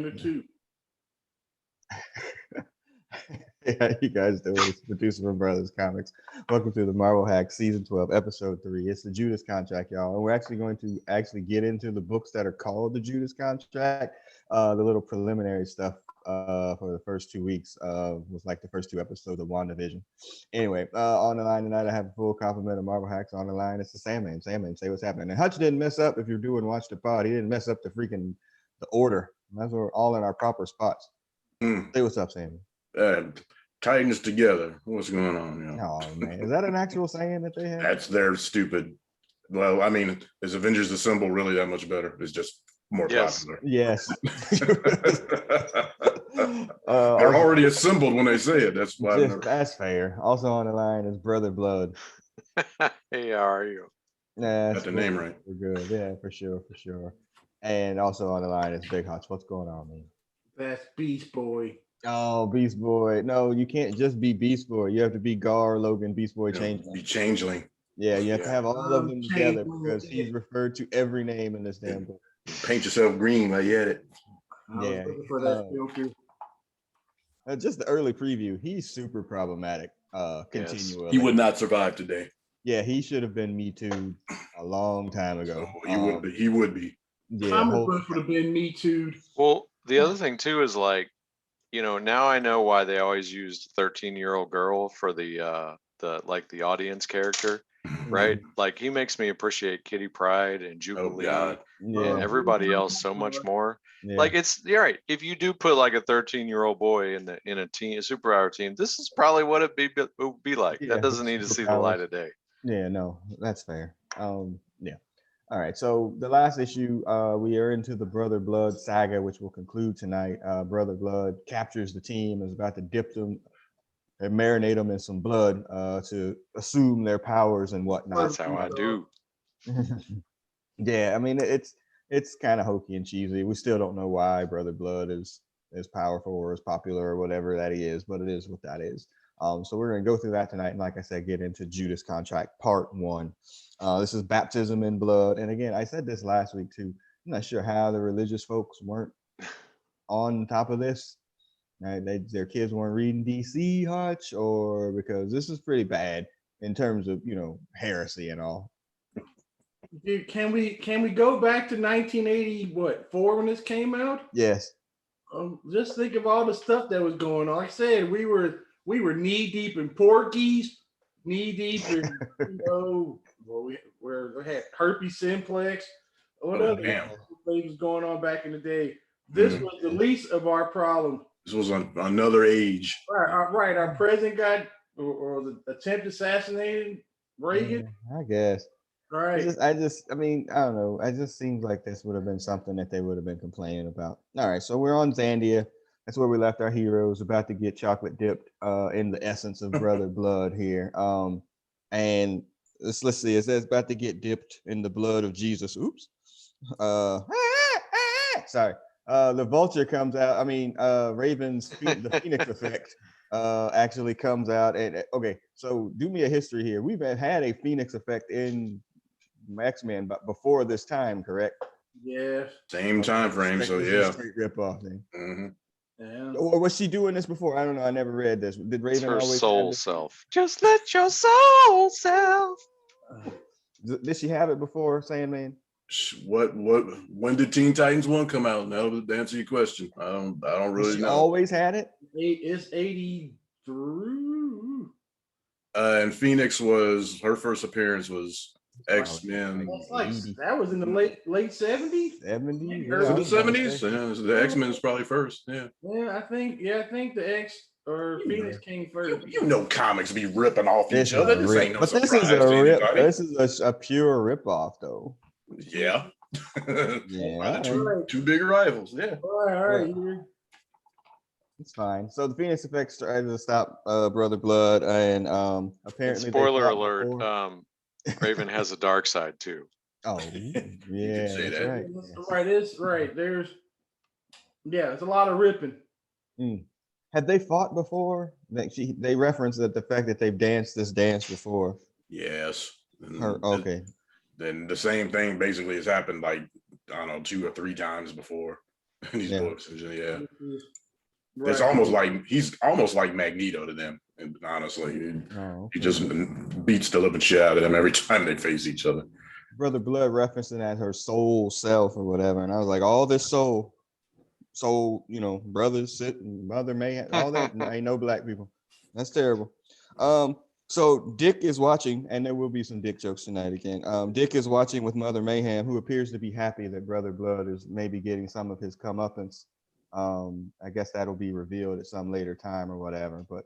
Later too. Hey, how you guys doing? It's the producer from Brothascomics. Welcome to the Marvel Hack Season 12, Episode 3. It's the Judas Contract, y'all. And we're actually going to get into the books that are called the Judas Contract. The little preliminary stuff for the first 2 weeks was like the first 2 episodes of WandaVision. Anyway, on the line tonight, I have a full complement of Marvel Hacks on the line. It's the Sandman. Sandman, say what's happening. And Hutch didn't mess up. If you're doing Watch the Pod, he didn't mess up the order. That's we're all in our proper spots. Say what's up, Sandman. Titans together. What's going on? You know? Oh man, is that an actual saying that they have? That's their stupid. Well, I mean, is Avengers Assemble really that much better? It's just more popular. Yes. They're already assembled when they say it. That's why. That's fair. Also on the line is Brother Blood. Hey, how are you? Got the name right. We're good. Yeah, for sure. And also on the line is Big Hutch. What's going on, man? That's Beast Boy. Oh, Beast Boy. No, you can't just be Beast Boy. You have to be Gar, Logan, Beast Boy, Changeling. Be Changeling. Yeah, you have to have all of them together because he's referred to every name in this damn book. Paint yourself green while you at it. Yeah. For that just the early preview. He's super problematic. Continually. He would not survive today. Yeah, he should have been Me Too a long time ago. He would be. He would be. Yeah, comic books would have been Me Too. Well, the other thing too is like, you know, now I know why they always used 13-year-old girl for the audience character, right? Like he makes me appreciate Kitty Pryde and Jubilee and everybody else so much more. Yeah. Like you're right. If you do put like a 13-year-old boy in a superpower team, this is probably what it would be like. That doesn't need to see the light of day. Yeah, no, that's fair. Yeah. All right, so the last issue, we are into the Brother Blood Saga, which will conclude tonight. Brother Blood captures the team, is about to dip them and marinate them in some blood to assume their powers and whatnot. That's how I do. Yeah, I mean, it's kind of hokey and cheesy. We still don't know why Brother Blood is powerful or as popular or whatever that he is, but it is what that is. So we're going to go through that tonight. And like I said, get into Judas Contract Part 1. This is baptism in blood. And again, I said this last week too. I'm not sure how the religious folks weren't on top of this. Their kids weren't reading DC Hutch, or because this is pretty bad in terms of, heresy and all. Dude, can we go back to 1984 when this came out? Yes. Just think of all the stuff that was going on. Like I said, we were knee deep in Porky's, knee deep in we had herpes simplex. What other things was going on back in the day? This was the least of our problem. This was another age. Right. Our president got or the attempt assassinated Reagan. I guess. Right. I mean, I don't know. It just seems like this would have been something that they would have been complaining about. All right, so we're on Zandia. That's where we left our heroes, about to get chocolate dipped in the essence of Brother Blood here. And let's see, it says about to get dipped in the blood of Jesus. Oops. Sorry. The vulture comes out. I mean, Raven's the Phoenix effect actually comes out. And okay, so do me a history here. We've had a Phoenix effect in X-Men, but before this time, correct? Yeah. Same time frame. So yeah. Straight rip off thing. Mm-hmm. Yeah. Or was she doing this before? I don't know. I never read this. Did Raven her always soul self? Just let your soul self. Did she have it before, Sandman? What? When did Teen Titans 1 come out? Now to answer your question, I don't really know. Always had it. It's 83. And Phoenix was her first appearance was X-Men. That was in the late 70s. 70s. Was it the 70s? Yeah, the X-Men is probably first. Yeah. Yeah, I think the X or Phoenix came first. You know, comics be ripping off each other. This ain't no surprise. This is a pure rip off, though. Yeah. Yeah. Two bigger rivals. Yeah. All right. It's fine. So the Phoenix effects tried to stop Brother Blood, and apparently. Spoiler alert. Raven has a dark side too. Oh, yeah. Say that's that. right. Right. It's right. It's a lot of ripping. Have they fought before? They reference that the fact that they've danced this dance before. Yes. Okay. Then the same thing basically has happened like, I don't know, 2 or 3 times before. These Yeah. books, yeah. Right. It's almost like he's almost like Magneto to them. And honestly, Oh, he okay. just beats the living shit out of them every time they face each other. Brother Blood referencing as her soul self or whatever, and I was like, all this soul, you know, brothers sit and Mother May, all that. Ain't no black people. That's terrible. So Dick is watching, and there will be some Dick jokes tonight again. Dick is watching with Mother Mayhem, who appears to be happy that Brother Blood is maybe getting some of his comeuppance. I guess that'll be revealed at some later time or whatever. But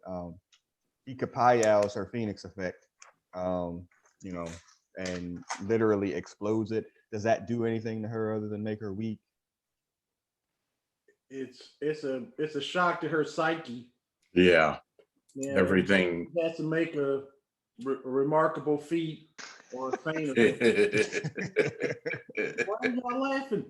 he kapayows her Phoenix effect, you know, and literally explodes it. Does that do anything to her other than make her weak? It's a shock to her psyche. Yeah, Yeah, everything. He has to make a remarkable feat or a feint. Why are y'all laughing?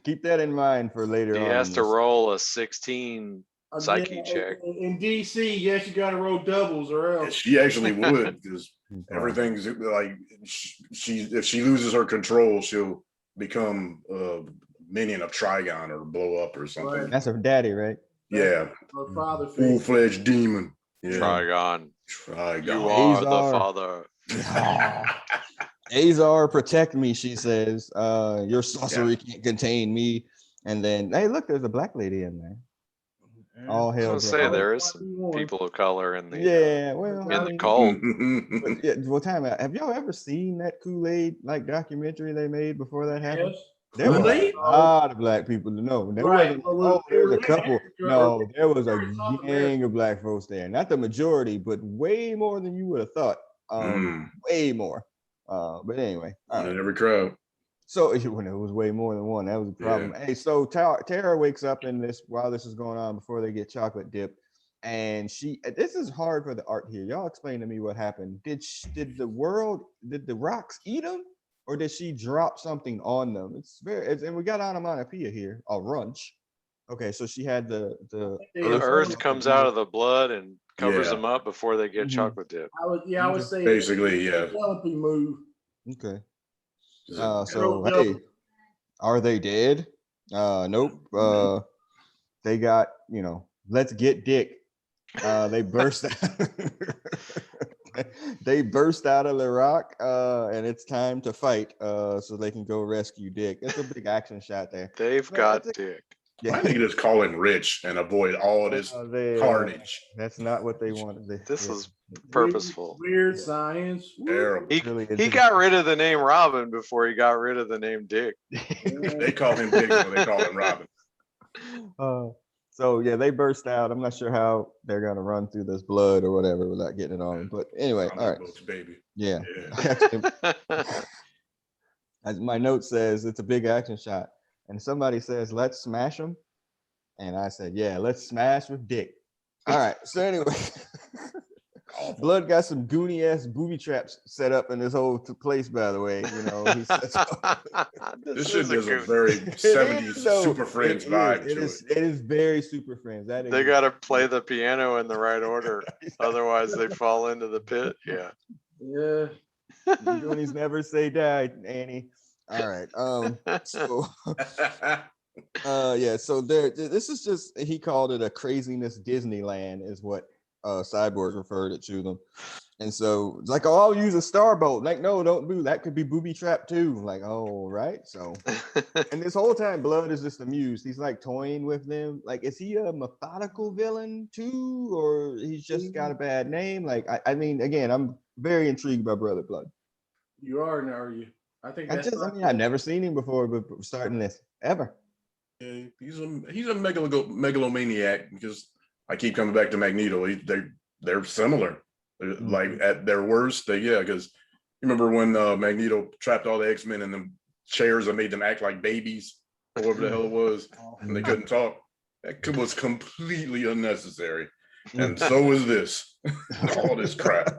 Keep that in mind for later on. He has to roll a 16 psyche Yeah, check. in DC, yes, you got to roll doubles or else. She actually would, because everything's like if she loses her control, she'll become a minion of Trigon or blow up or something. Right. That's her daddy, right? Yeah, Her father figure. full-fledged demon. Yeah. Trigon. Trigon. You are the Azar. father. Azar, protect me, she says. Your sorcery can't contain me. And then, hey, look, there's a black lady in there. All I was hell. gonna say there is some people of color in the Yeah, well, in the cult. But yeah, well, time out. Have y'all ever seen that Kool-Aid like documentary they made before that happened? Yes. There was Kool-Aid? a lot of black people to know. There Right. wasn't. Well, Oh, there's a they were couple. in No, there was a South America. gang of black folks there. Not the majority, but way more than you would have thought. Way more. But anyway, One in every crowd. so when it was way more than one, that was a problem. Yeah. Hey, so Terra wakes up in this while this is going on before they get chocolate dip, and this is hard for the art here. Y'all explain to me what happened. Did the rocks eat them, or did she drop something on them? And we got onomatopoeia here, a runch. Okay, so she had the The earth comes out of the blood and covers Yeah. them up before they get Mhm. chocolate dip. I would say Basically, yeah. developing move. Okay. Yeah. So hey, are they dead? Nope. They got, let's get Dick. They burst they burst out of the rock, and it's time to fight. So they can go rescue Dick. It's a big action shot there. They've got Dick. Why did they just call in Rich and avoid all this carnage? That's not what they wanted. This was purposeful. Weird science. Terrible. He got rid of the name Robin before he got rid of the name Dick. They call him Dick, so they call him Robin. So yeah, they burst out. I'm not sure how they're gonna run through this blood or whatever without getting it on. But anyway, all right. Books, baby. Yeah. Yeah. As my note says, it's a big action shot. And somebody says, let's smash him. And I said, yeah, let's smash with Dick. All right. So anyway, Blood got some goony-ass booby traps set up in this whole place, by the way. This shit is a very 70s Super Friends vibe to it. It is very Super Friends. They got to play the piano in the right order. Otherwise, they fall into the pit. Yeah. Yeah. Goonies never say die, Annie. All right. So this is just, he called it a craziness Disneyland is what Cyborg referred it to them. And so it's like, oh, I'll use a starboat. Like, no, don't do that. Could be booby trap too. Like, oh, right. So and this whole time Blood is just amused. He's like toying with them. Like, is he a methodical villain too, or he's just got a bad name? Like, I mean, again, I'm very intrigued by Brother Blood. You are now, are you? I think I've never seen him before, but starting this ever. Yeah, he's a megalomaniac, because I keep coming back to Magneto. They're similar. Like at their worst, because you remember when Magneto trapped all the X-Men in them chairs and made them act like babies, or whatever the hell it was, and they couldn't talk. That was completely unnecessary. And so is this. All this crap.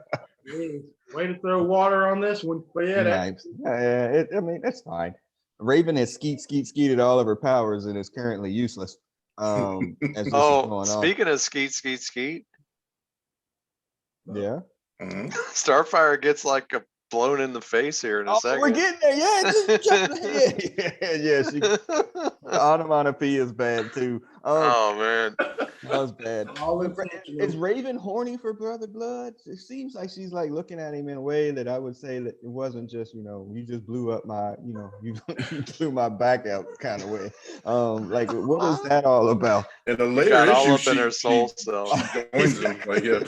Way to throw water on this one. But yeah, I mean, that's fine. Raven has skeeted all of her powers and is currently useless. Speaking of skeet. Yeah. Mm-hmm. Starfire gets like a blown in the face here in a Oh, second. we're getting there. Yeah, just jump ahead. Yeah. The onomatopoeia is bad too. Oh man. That was bad. All But intentional. is Raven horny for Brother Blood? It seems like she's like looking at him in a way that I would say that it wasn't just, you just blew up my, you blew my back out kind of way. Like, what is that all about? In a He later got all issue, up in her soul cell. she joins him. Like, yeah.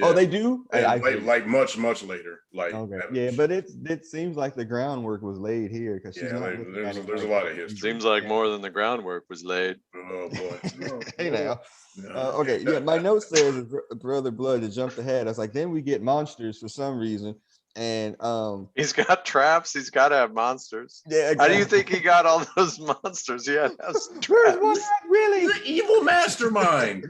Oh, they do? And like much later. Like, okay. Yeah, but it seems like the groundwork was laid here because she's not looking at him there's a like lot that. of history. Seems like more than the groundwork was laid. Oh boy. Hey now. Yeah. Okay, yeah, my note says Brother Blood to jump ahead. I was like, then we get monsters for some reason. And He's got traps. He's got to have monsters. yeah, How do you exactly. think he got all those monsters? Yeah, that's Where's one traps. at, really? He's an evil mastermind.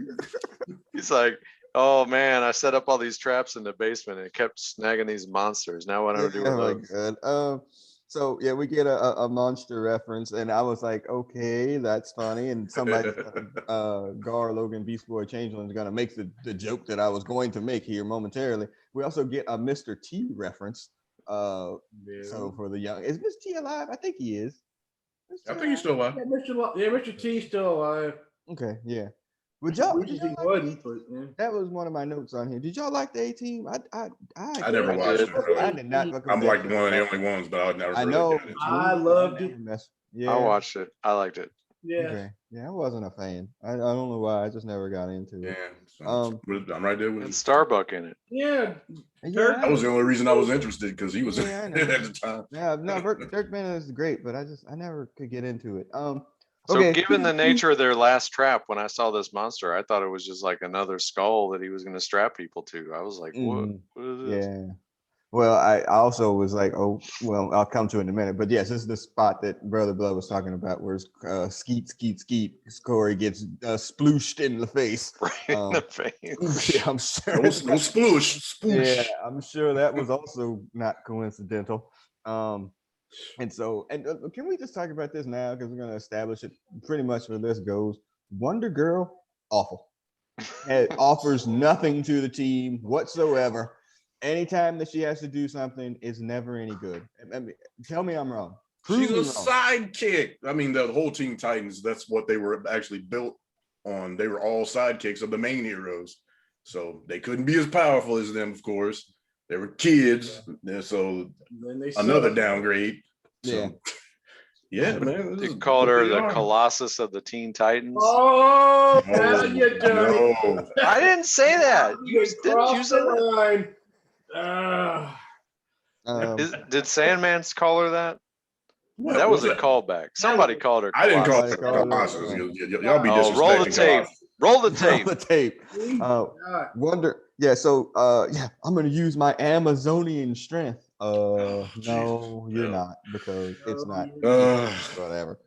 He's like, oh man, I set up all these traps in the basement and it kept snagging these monsters. Now what am I do with Oh my those? God. So yeah, we get a monster reference, and I was like, okay, that's funny. And somebody, Gar Logan Beast Boy Changeling is gonna make the joke that I was going to make here momentarily. We also get a Mr. T reference. So for the young, is Mr. T alive? I think he is. I think he's still alive. Yeah, Mr. T's still alive. Okay, yeah. Would y'all? Wishes he wouldn't, but yeah. That was one of my notes on here. Did y'all like the A-Team? I never I watched did. it. Really. I did not. I'm like one of the only ones, but I never. I really know. got into it. I loved it. Yeah. I watched it. I liked it. Yeah. Okay. Yeah, I wasn't a fan. I don't know why. I just never got into Yeah, it. so I'm right there with And you. Starbuck in it. Yeah. Yeah, That was the only reason I was interested because he was Yeah, I at know. the time. yeah. No, Dirk Bennett is great, but I never could get into it. So Okay. given the nature of their last trap, when I saw this monster, I thought it was just like another skull that he was going to strap people to. I was like, what? Mhm. What is this? Yeah. Well, I also was like, oh, well, I'll come to it in a minute. But yes, this is the spot that Brother Blood was talking about, where skeet. Corey gets splooshed in the face. Right in the face. Yeah, I'm sure. No sploosh. Yeah, Sploosh. I'm sure that was also not coincidental. And can we just talk about this now, because we're going to establish it pretty much where this goes. Wonder Girl, awful. It offers nothing to the team whatsoever. Anytime that she has to do something, it's never any good. I mean, tell me I'm wrong. She's Prove me a wrong. sidekick. I mean, the whole Teen Titans, that's what they were actually built on. They were all sidekicks of the main heroes. So they couldn't be as powerful as them, of course. They were kids. And so Then they another suck. downgrade. So, yeah, man. You called her the Colossus of the Teen Titans. Oh, now you done it. No. I didn't say that. You You didn't you crossed say the that? line. Did Sandman call her that? What That was a that? callback. Somebody called her. I didn't call Colossus. it Somebody called Colossus. it- Y'all be Oh, roll the disrespecting tape. Colossus. Roll the On tape. the tape. God. Wonder. Yeah. So, I'm going to use my Amazonian strength. No, Jesus. you're No. not, because it's No, not. you're Whatever.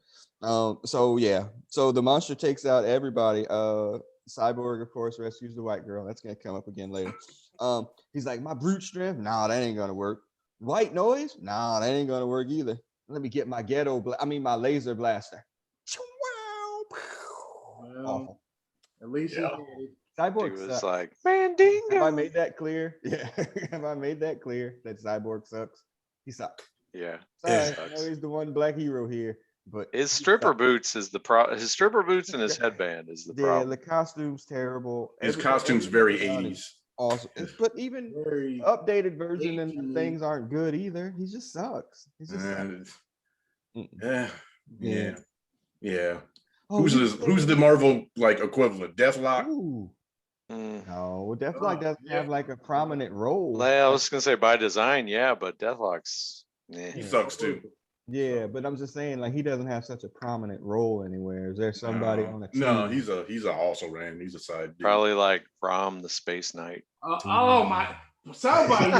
So yeah. So the monster takes out everybody. Cyborg, of course, rescues the white girl. That's gonna come up again later. He's like, my brute strength? Nah, that ain't gonna work. White noise? Nah, that ain't gonna work either. Let me get my my laser blaster. Well, Awful. at least Yeah. he did. He Cyborg was sucks. like, Have I Mandingo. made that clear? Yeah. Have I made that clear that Cyborg sucks? He sucks. Yeah. Sorry, He I know sucks. he's the one black hero here, but His he stripper sucks. boots is the pro. His stripper boots and his headband is the Yeah, problem. the costume's terrible. His Everything costume's very about it 80s. awesome. But even Very updated version and 18. things aren't good either. He just sucks. He just sucks. And Mm-mm. yeah. Oh, Who's the Marvel like equivalent? Deathlock? Ooh, Mm. no, Deathlock doesn't yeah. have like a prominent role. Well, I was gonna say by design, yeah, but Deathlock's. He sucks too. Yeah, but I'm just saying, like, he doesn't have such a prominent role anywhere. Is there somebody on the team? No, he's a also ran. He's a side dude. Probably like Rom the Space Knight. Oh my! Somebody.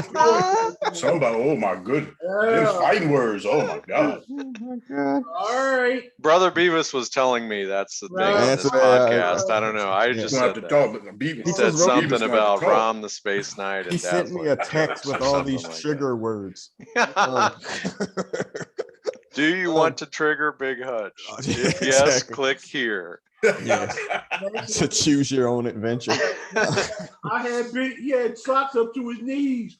Somebody, oh my good. Them Yeah. fighting words. Oh my god. Oh my god. All right. Brother Beavis was telling me that's the thing Right. on That's this what podcast. I don't know. I Yeah. just Gonna have said to that. talk. But Beavis, He He said says Rom- something Beavis gonna have about to talk. Rom the Space Knight. He And sent me a Dazzler. text with Or all something these like trigger words. Do you want to trigger Big Hutch? Yeah, If yes, exactly. click here. Yes. To choose your own adventure. He had socks up to his knees.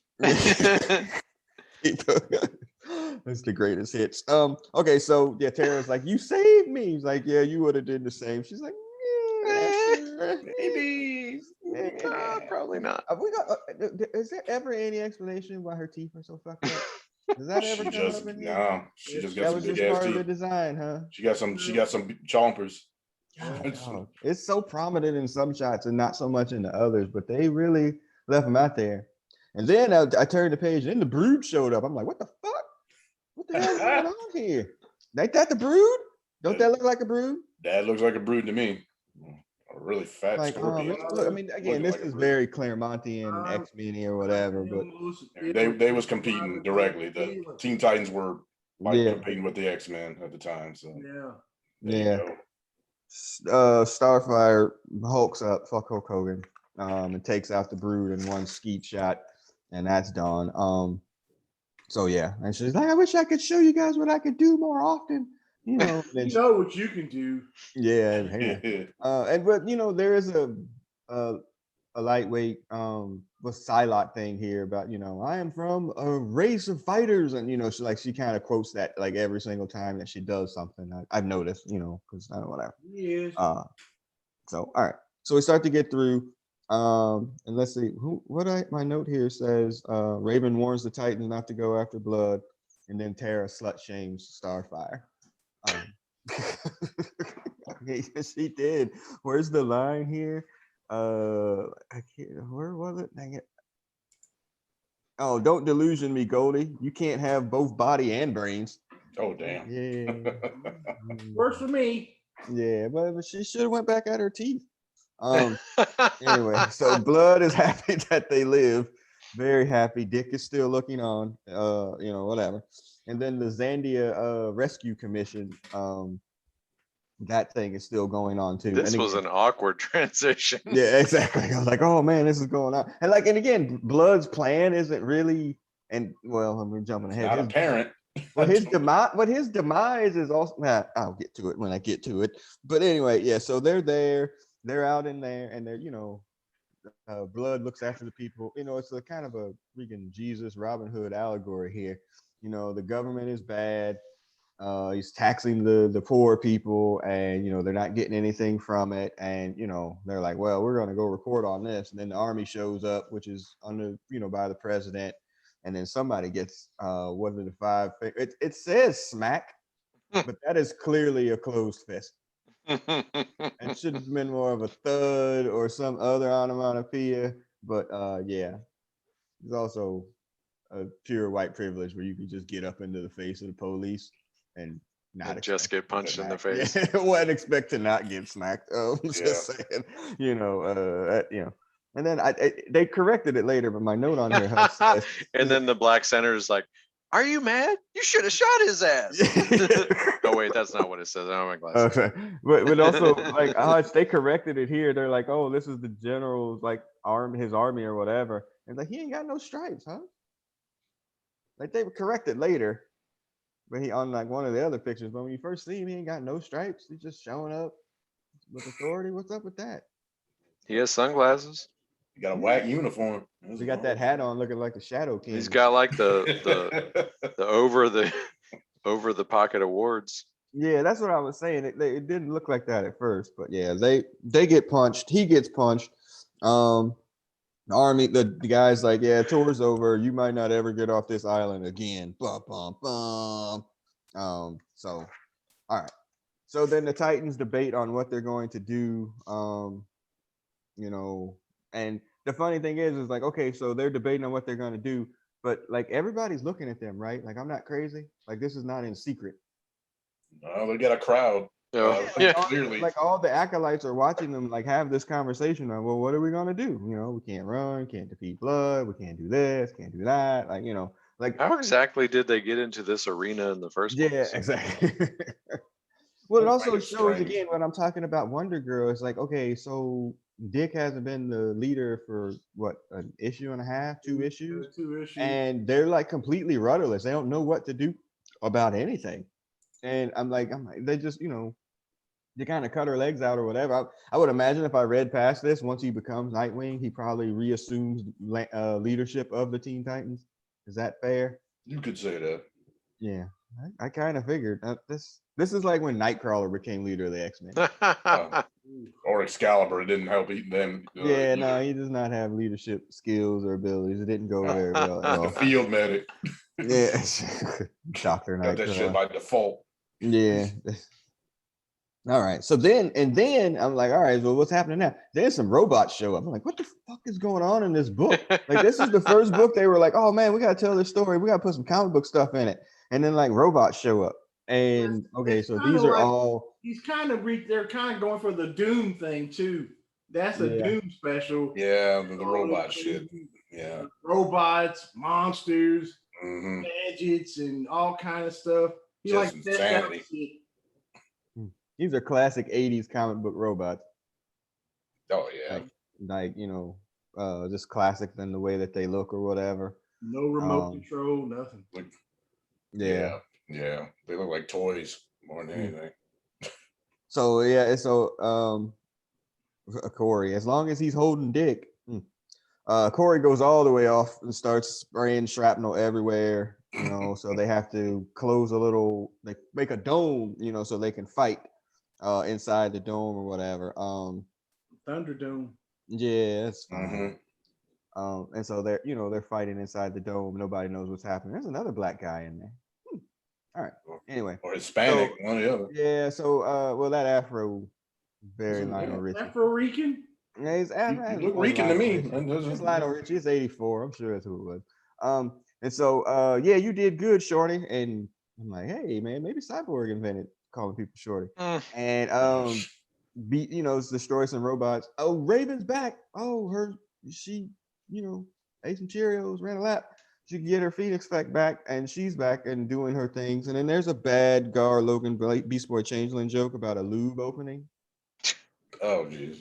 That's the greatest hits. Okay, so yeah, Terra's like, you saved me. He's like, yeah, you would have did the same. She's like, yeah, Maybe. Probably not. we got, is there ever any explanation why her teeth are so fucked up? Does that ever She come just up in here? no. She just got That some was big just ass part of the teeth. design, huh? She got some. She got some chompers. God, dog. It's so prominent in some shots and not so much in the others, but they really left them out there. And then I turned the page, and then the Brood showed up. I'm like, what the fuck? What the hell is going on here? Ain't that the Brood? Don't that look like a Brood? That looks like a Brood to me. A really fat Like, scorpion. look, I mean, again, this is very Claremontian, X-Men or whatever, but They was competing directly. The Teen Titans were like competing with the X-Men at the time. So yeah. Starfire hulks up, fuck Hulk Hogan, and takes out the Brood in one skeet shot, and that's Dawn. So yeah, and she's like, I wish I could show you guys what I could do more often, you know. You know what you can do. Yeah, and but you know, there is a lightweight with Psylocke thing here about, you know, I am from a race of fighters, and you know, she kind of quotes that like every single time that she does something. I've noticed, you know, because I don't know whatever. Yes. So all right, so we start to get through. And let's see my note here says Raven warns the Titans not to go after Blood, and then Terra slut shames Starfire. She did. Where's the line here? I can't, where was it? Dang it. Oh, don't delusion me, Goldie. You can't have both body and brains. Oh damn. Yeah. Works for me. Yeah, but she should have went back at her teeth. Anyway, so Blood is happy that they live. Very happy. Dick is still looking on. You know, whatever. And then the Zandia Rescue Commission, that thing is still going on too. This was an awkward transition. Yeah, exactly. I was like, oh man, this is going on. And like, and again, Blood's plan isn't really, and well, I'm jumping ahead. Not apparent. Well, his demise is also. I'll get to it when I get to it. But anyway, yeah. So they're there. They're out in there, and they're, you know, Blood looks after the people. You know, it's a kind of a freaking Jesus Robin Hood allegory here. You know, the government is bad. He's taxing the poor people, and you know, they're not getting anything from it. And you know, they're like, well, we're going to go report on this. And then the army shows up, which is under, you know, by the president. And then somebody gets one of the five. It says smack, but that is clearly a closed fist. It should have been more of a thud or some other onomatopoeia. But yeah, there's also a pure white privilege where you can just get up into the face of the police and not just get punched in the face. Yeah, wouldn't expect to not get smacked. Just saying, you know, you know. And then they corrected it later, but my note on here says, and then the black center is like, "Are you mad? You should have shot his ass." Oh wait, that's not what it says. Oh my glasses. Okay, but also like they corrected it here. They're like, "Oh, this is the general's like his army or whatever." And like, he ain't got no stripes, huh? Like they corrected later, but he on like one of the other pictures. But when you first see him, he ain't got no stripes. He's just showing up with authority. What's up with that? He has sunglasses. You got a whack uniform. He got that hat on, looking like the Shadow King. He's got like the over the pocket awards. Yeah, that's what I was saying. It didn't look like that at first, but yeah, they get punched. He gets punched. The army, the guy's like, yeah, tour's over. You might not ever get off this island again. Bum, bum, bum. So, all right. So then the Titans debate on what they're going to do. You know, and the funny thing is like, okay, so they're debating on what they're going to do, but like everybody's looking at them, right? Like, I'm not crazy. Like, this is not in secret. No, they got a crowd. Yeah, Clearly. Like all the acolytes are watching them like have this conversation on, well, what are we going to do? You know, we can't run, can't defeat Blood, we can't do this, can't do that. Like, you know, like how exactly did they get into this arena in the first place? Yeah, exactly. Well, it also shows again when I'm talking about Wonder Girl, it's like, okay, so Dick hasn't been the leader for what, an issue and a half, 2 issues, and they're like completely rudderless. They don't know what to do about anything. And I'm like, they just, you know, they kind of cut her legs out or whatever. I would imagine if I read past this, once he becomes Nightwing, he probably reassumes leadership of the Teen Titans. Is that fair? You could say that. Yeah, I kind of figured this is like when Nightcrawler became leader of the X-Men. Or Excalibur, it didn't help eating them. Yeah, no, he does not have leadership skills or abilities. It didn't go very well at The all. field medic. Yeah, Doctor Got that shit Nightcrawler. by default. Yeah. All right. So then I'm like, all right, well, what's happening now? Then some robots show up. I'm like, what the fuck is going on in this book? Like, this is the first book they were like, oh man, we gotta tell this story. We gotta put some comic book stuff in it. And then like robots show up. And okay, It's so kinda these are like- all He's kind of they're kind of going for the Doom thing too. That's a Yeah. Doom special. Yeah, the All robot those shit. crazy Yeah. robots, monsters, Mm-hmm. gadgets, and all kind of stuff. He Just like test out insanity. shit. these are classic 80s comic book robots. Oh yeah. Like just classic in the way that they look or whatever. No remote control, nothing. Yeah. Yeah. They look like toys more than Mm. anything. So yeah, Corey, as long as he's holding dick, Corey goes all the way off and starts spraying shrapnel everywhere. So they have to close they make a dome, so they can fight inside the dome or whatever. Thunderdome. Yeah, that's fine. Mm-hmm. And so they're fighting inside the dome. Nobody knows what's happening. There's another black guy in there. All right. Anyway. Or Hispanic, one or the other. Yeah. So that Afro, very Isn't Lionel it Richie. Afro Rican. Yeah, he's You look Rican to me. It's Lionel Richie. It's 84. I'm sure that's who it was. And so yeah, you did good, Shorty. And I'm like, hey man, maybe Cyborg invented calling people Shorty. And destroy some robots. Oh, Raven's back. Oh, she ate some Cheerios, ran a lap. She can get her Phoenix effect back, and she's back and doing her things. And then there's a bad Gar Logan Beast Boy Changeling joke about a lube opening. Oh jeez.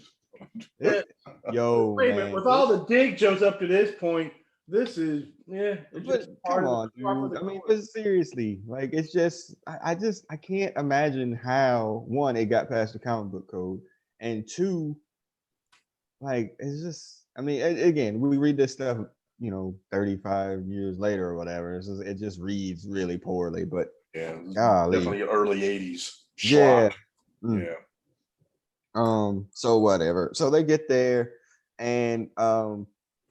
Yo, Wait a minute. man, With all the dig jokes up to this point, this is But come on, dude. I mean, but seriously, like it's just I can't imagine how one it got past the comic book code, and two, like it's just. I mean, again, we read this stuff, 35 years later or whatever. It just reads really poorly. But Yeah, golly. definitely early 80s. Yeah. Yeah. So whatever. So they get there, and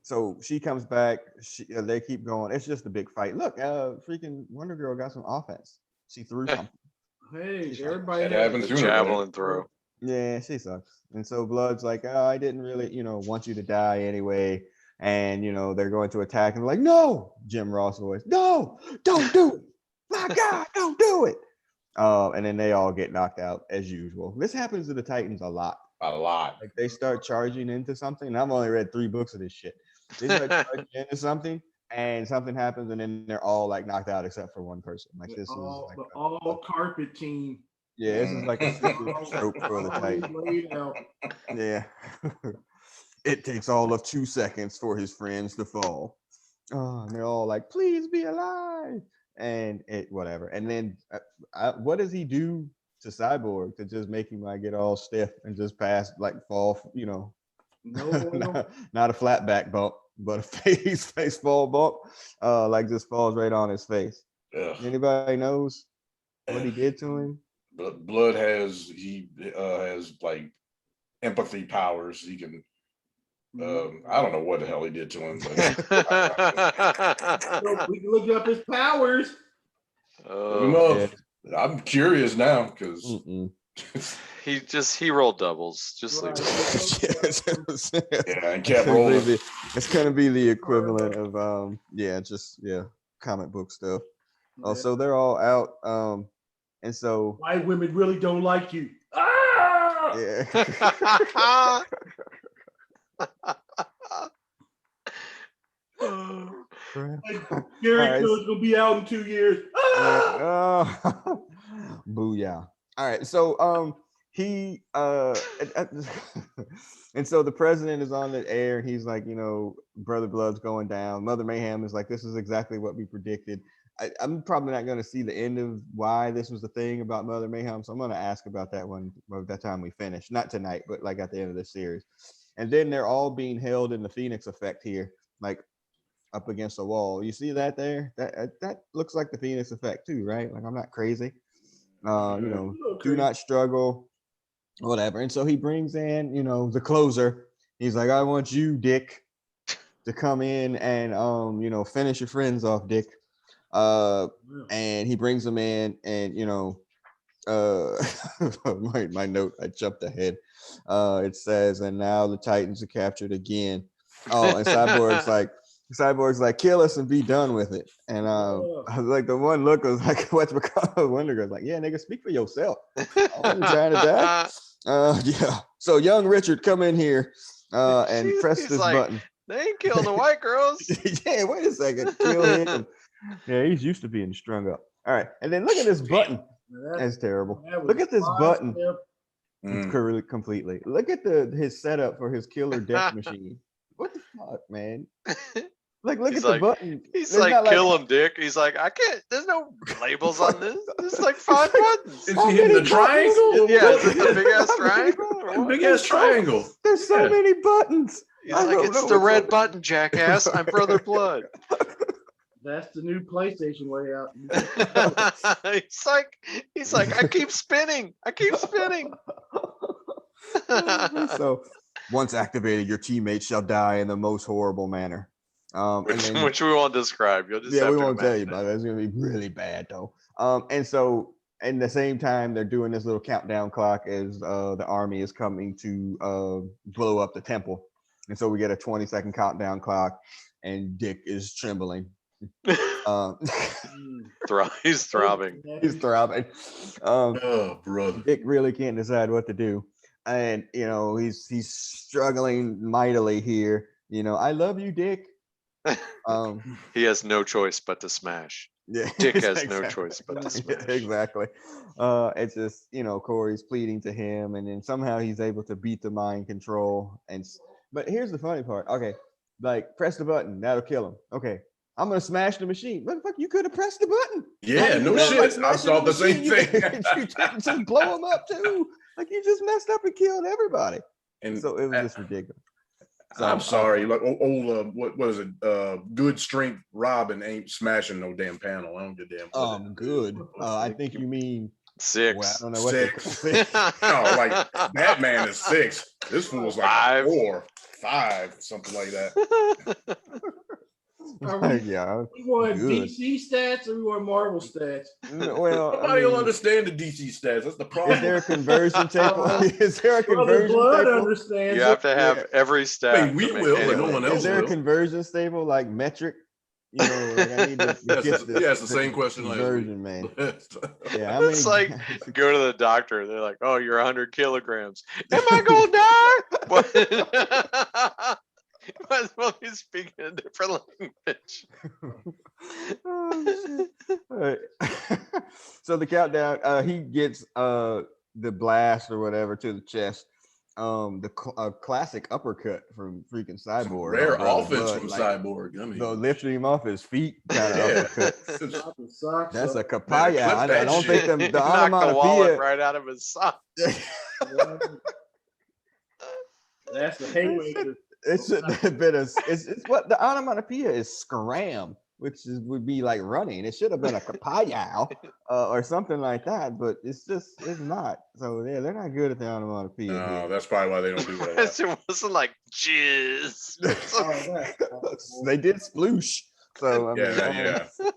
so she comes back. They keep going. It's just a big fight. Look, freaking Wonder Girl got some offense. She threw something. Hey, everybody That has happens a sooner, Javelin throw. Yeah, she sucks. And so Blood's like, oh, I didn't really, want you to die anyway. And they're going to attack, and like, no, Jim Ross voice, no, don't do it. My God, don't do it. And then they all get knocked out as usual. This happens to the Titans a lot. A lot. Like they start charging into something. And I've only read 3 books of this shit. They start charging into something, and something happens, and then they're all like knocked out except for one person. Like this is like the all carpet team. Yeah, this is like a super trope for the Titans. Laid out. Yeah. It takes all of 2 seconds for his friends to fall. Oh, and they're all like, please be alive. And whatever. And then what does he do to Cyborg to just make him like get all stiff and just pass, like fall, No, not a flat back bump, but a face fall bump, like just falls right on his face. Ugh. Anybody knows what he did to him? But Blood has like empathy powers. He can I don't know what the hell he did to him, but we can look up his powers. I'm curious now because he rolled doubles. Just leave it. Yeah, and kept rolling. It's gonna be the equivalent of comic book stuff. Oh, so they're all out. And so white women really don't like you. Ah! Yeah. Jericho's gonna be out in 2 years. Ah! Booyah. All right. So he and so the president is on the air, and he's like, Brother Blood's going down. Mother Mayhem is like, this is exactly what we predicted. I'm probably not going to see the end of why this was the thing about Mother Mayhem, so I'm going to ask about that one by the time we finish. Not tonight, but like at the end of this series. And then they're all being held in the Phoenix effect here. Like up against a wall. You see that there? That looks like the Phoenix effect too, right? Like I'm not crazy. Do not struggle, whatever. And so he brings in, the closer. He's like, I want you, Dick, to come in and finish your friends off, Dick. And he brings him in, and my note, I jumped ahead. It says, and now the Titans are captured again. Oh, and Cyborg's like, kill us and be done with it. And I was like, the one look was like, what's McCall Wonder Girl's like, yeah, nigga, speak for yourself. I wasn't trying to die. Yeah. So young Richard, come in here and press this button. They ain't killing the white girls. Yeah, wait a second. Kill him. Yeah, he's used to being strung up. All right, and then look at this button. That's terrible. Look at this button. It's completely. Look at his setup for his killer death machine. What the fuck, man? Like, look at the button. He's like, kill him, Dick. He's like, I can't. There's no labels on this. There's like 5 buttons. Is he hitting the triangle? Yeah, is it the big ass triangle? Big ass triangle. There's so many buttons. He's like, it's the red button, jackass. I'm Brother Blood. That's the new PlayStation layout. he's like, I keep spinning. So, once activated, your teammates shall die in the most horrible manner. Which we won't describe. You'll just have we to won't tell you imagine about it. It's gonna be really bad though. And so in the same time, they're doing this little countdown clock as the army is coming to blow up the temple. And so we get a 20-second countdown clock, and Dick is trembling. He's throbbing. He's throbbing. Oh, brother. Dick really can't decide what to do. And he's struggling mightily here. I love you, Dick. He has no choice but to smash. Yeah, Dick has no choice but to smash. Exactly. It's just Corey's pleading to him, and then somehow he's able to beat the mind control. But here's the funny part. Okay, like press the button, that'll kill him. Okay, I'm gonna smash the machine. What the fuck? You could have pressed the button. Yeah, no shit. I thought the same thing. You didn't just blow him up too. Like you just messed up and killed everybody. And so it was just ridiculous. So, I'm sorry. Like old what was it? Good strength Robin ain't smashing no damn panel. I don't give a damn. Good. I think you mean 6. Well, I don't know what 6. No, like Batman is 6. This fool's like 5. 4, 5, something like that. Yeah, we want DC stats or we want Marvel stats? Well, Nobody will understand the DC stats. That's the problem. Is there a conversion table? Is there a conversion Blood table? understands. You have to have every stat. I mean, we will, but no one else Is there a will. conversion table like metric? Like I need to it's the same question. Conversion, man. Yeah, It's like go to the doctor. They're like, "Oh, you're 100 kilograms. Am I gonna die?" Might as well be speaking a different language. Oh, shit. All right. So the countdown, he gets the blast or whatever to the chest. The classic uppercut from freaking Cyborg. Rare offense from Cyborg. I mean, lifting him off his feet kind of uppercut. That's a kapaya. I don't think the knocked the wallet right out of his sock. That's the haymaker. It's a bit of it's what the onomatopoeia is scram, which would be like running. It should have been a kapayao or something like that, but it's not. So yeah, they're not good at the onomatopoeia. No, that's probably why they don't do that. It wasn't like jizz. They did sploosh. So I mean,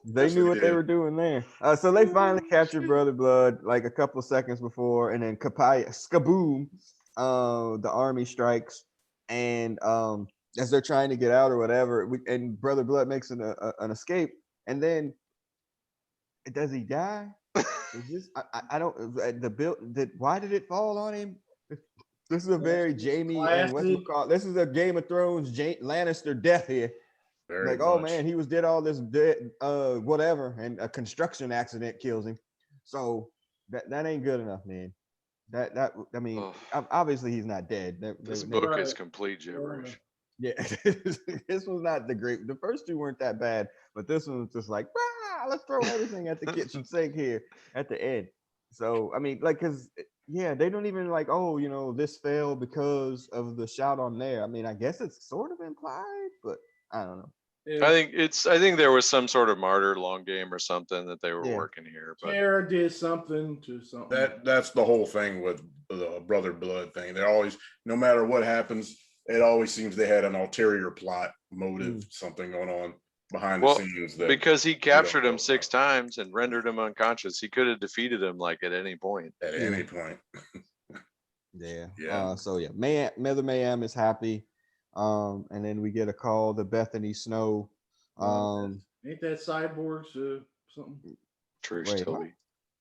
they knew what they were doing there. So they finally captured Brother Blood like a couple of seconds before, and then skaboom, the army strikes. And as they're trying to get out or whatever, and Brother Blood makes an escape, and then does he die? Is this, I don't why did it fall on him? This is a very Jamie and this is a Game of Thrones Lannister death here. Very much. Oh man, he did all this whatever, and a construction accident kills him. So that ain't good enough, man. That I mean, obviously he's not dead. This book is complete gibberish. Yeah, this was not the great. The first two weren't that bad, but this one was just like, let's throw everything at the kitchen sink here at the end. So I mean, like, cause they don't even like, this failed because of the shot on there. I mean, I guess it's sort of implied, but I don't know. if I think there was some sort of martyr long game or something that they were Yeah. working here, but Terra did something to something. That's the whole thing with the Brother Blood thing. They're always, no matter what happens, it always seems they had an ulterior plot, motive, something going on behind the well, scenes. That because he don't captured know him 6 about times and rendered him unconscious, he could have defeated him like at any point. at any point. Yeah. Yeah. So yeah, Mother Mayhem is happy. And then we get a call to Bethany Snow. Ain't that Cyborg's something? Trish Wait, what? Tilby.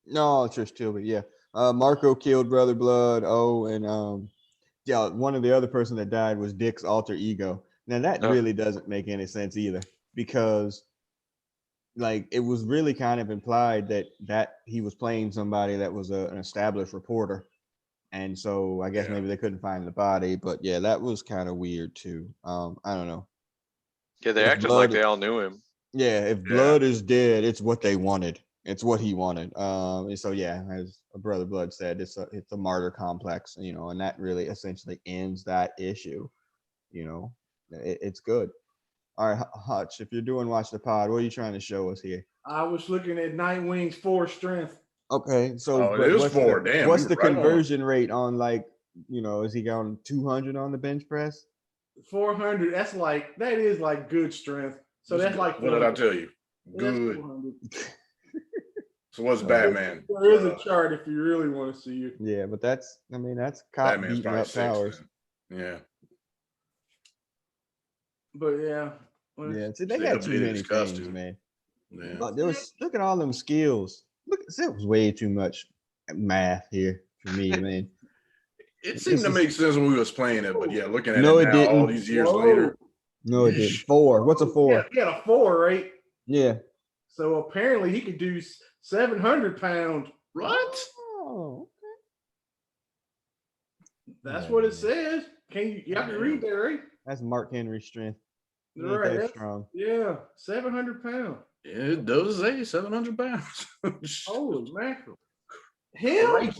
No, Trish Tilby, yeah. Marco killed Brother Blood. Oh, and yeah, one of the other person that died was Dick's alter ego. Now that really doesn't make any sense either, because like it was really kind of implied that he was playing somebody that was an established reporter. And so I guess maybe they couldn't find the body, but yeah, that was kind of weird too. I don't know. Yeah, they If acted like Blood- they all knew him. Yeah, if Blood is dead, it's what they wanted. It's what he wanted. And so yeah, as Brother Blood said, it's a martyr complex, you know, and that really essentially ends that issue. You know, it's good. All right, Hutch, if you're doing Watch the Pod, what are you trying to show us here? I was looking at Nightwing's 4 strength. Okay, so Oh, it but is what's 4. the, Damn, what's you the were right on. conversion rate on, like, you know, is he going 200 on the bench press? 400. That is like good strength. So that's like what did I tell you? That's Good. 400. So what's Batman? There is a chart if you really want to see it. Yeah, but that's cop Batman's beating probably up 6. powers. Then. Yeah. But yeah. Yeah, see, they They got too updated many his things, costume. man. Yeah. But there was, look at all them skills. Look, it was way too much math here for me, man. It seemed to make sense when we was playing it, but yeah, looking at No, it it now, all didn't. these years Whoa. later. No, it didn't. 4. What's a 4? Yeah, he had a 4, right? Yeah. So apparently he could do 700 pounds. What? Oh, That's Yeah, what it man. says. Y'all can read that, right? that's Mark Henry's strength. He ain't Right. that That's, strong. yeah, 700 pounds. It does say 700 pounds. Holy mackerel. Him?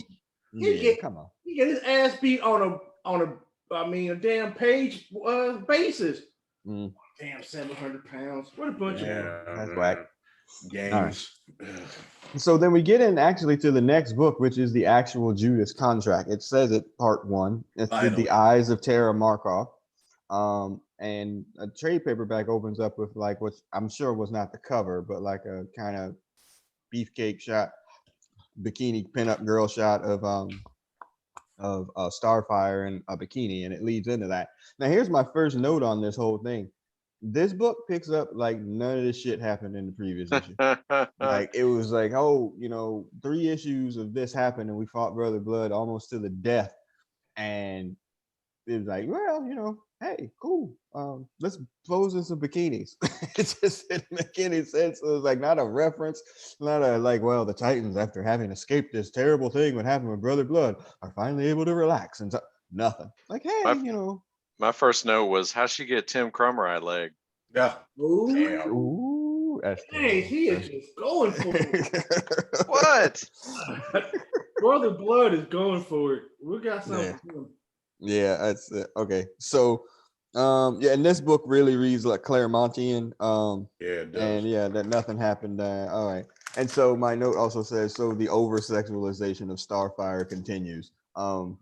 Yeah, come on. He get his ass beat on a damn page basis. Mm. Damn, 700 pounds. What a bunch Yeah, of That's whack. Games. So then we get in actually to the next book, which is the actual Judas Contract. It says it part 1. It's Finally. the Eyes of Terra Markov. And a trade paperback opens up with like what I'm sure was not the cover, but like a kind of beefcake shot, bikini pinup girl shot of Starfire in a bikini, and it leads into that. Now here's my first note on this whole thing. This book picks up like none of this shit happened in the previous issue. Like it was like, oh, you know, 3 issues of this happened and we fought Brother Blood almost to the death. And it was like, well, you know, hey, cool. Let's pose in some bikinis. It just didn't make any sense. It was like not a reference, not a like, well, the Titans, after having escaped this terrible thing what happened with Brother Blood, are finally able to relax and nothing. Like, hey, you know. My first note was, how'd she get Tim Crumride leg? Yeah. Ooh, Damn. Ooh, that's hey, he is just going for it. What? Brother Blood is going for it. We got something Yeah. for him. Yeah, that's it. Okay. So yeah, and this book really reads like Claremontian. Yeah, it does. And yeah, that nothing happened. All right. And so my note also says, so the over sexualization of Starfire continues. And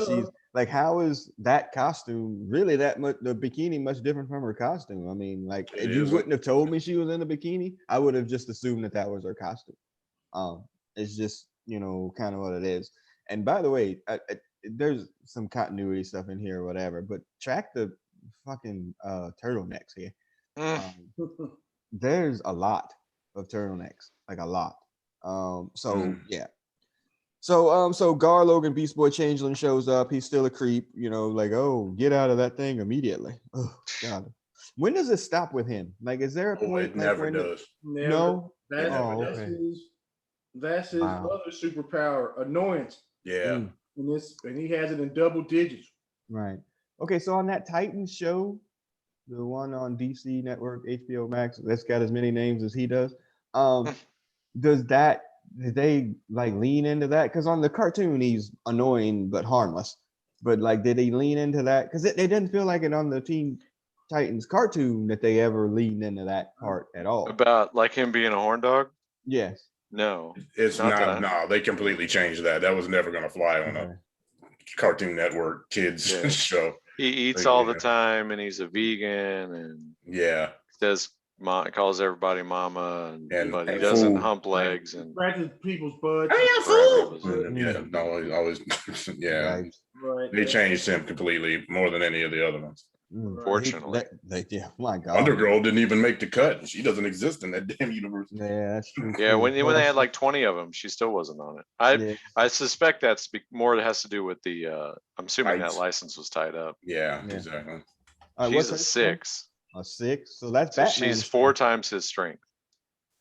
she's like, how is that costume really that much, the bikini much different from her costume? I mean, like, It if you isn't. wouldn't have told me she was in a bikini, I would have just assumed that was her costume. It's just, you know, kind of what it is. And by the way, there's some continuity stuff in here or whatever, but track the fucking turtlenecks here. There's a lot of turtlenecks, like a lot. Yeah. So Gar Logan Beast Boy Changeling shows up. He's still a creep, you know, like, oh, get out of that thing immediately. Oh God. When does it stop with him? Like, is there a point? It never when does. No. That's, okay. that's his Wow. other superpower, annoyance. Yeah. And he has it in double digits. Right. Okay, so on that Titans show, the one on DC Network, HBO Max, that's got as many names as he does. Did they like lean into that? Because on the cartoon, he's annoying but harmless. But like, did he lean into that? Because it didn't feel like it on the Teen Titans cartoon that they ever leaned into that part at all. About like him being a horn dog? Yes. No. It's Not that not. I- No, they completely changed that. That was never going to fly on a Cartoon Network kids Yeah. show. He eats Like, all the yeah. time, and he's a vegan, and Yeah, calls everybody mama, but he and doesn't food. hump legs and Scratches people's butts. Yeah, no, always. Yeah, Right. Right. they changed him completely more than any of the other ones. Fortunately. Yeah, my God. Wonder Girl didn't even make the cut. She doesn't exist in that damn universe. Yeah, that's true. Yeah, too. when they had like 20 of them, she still wasn't on it. Yeah. I suspect that's more that has to do with the I'm assuming Rights. that license was tied up. Yeah, Yeah. exactly. All right, She's what's a her 6. A 6. So that's So Batman. she's 4 times his strength.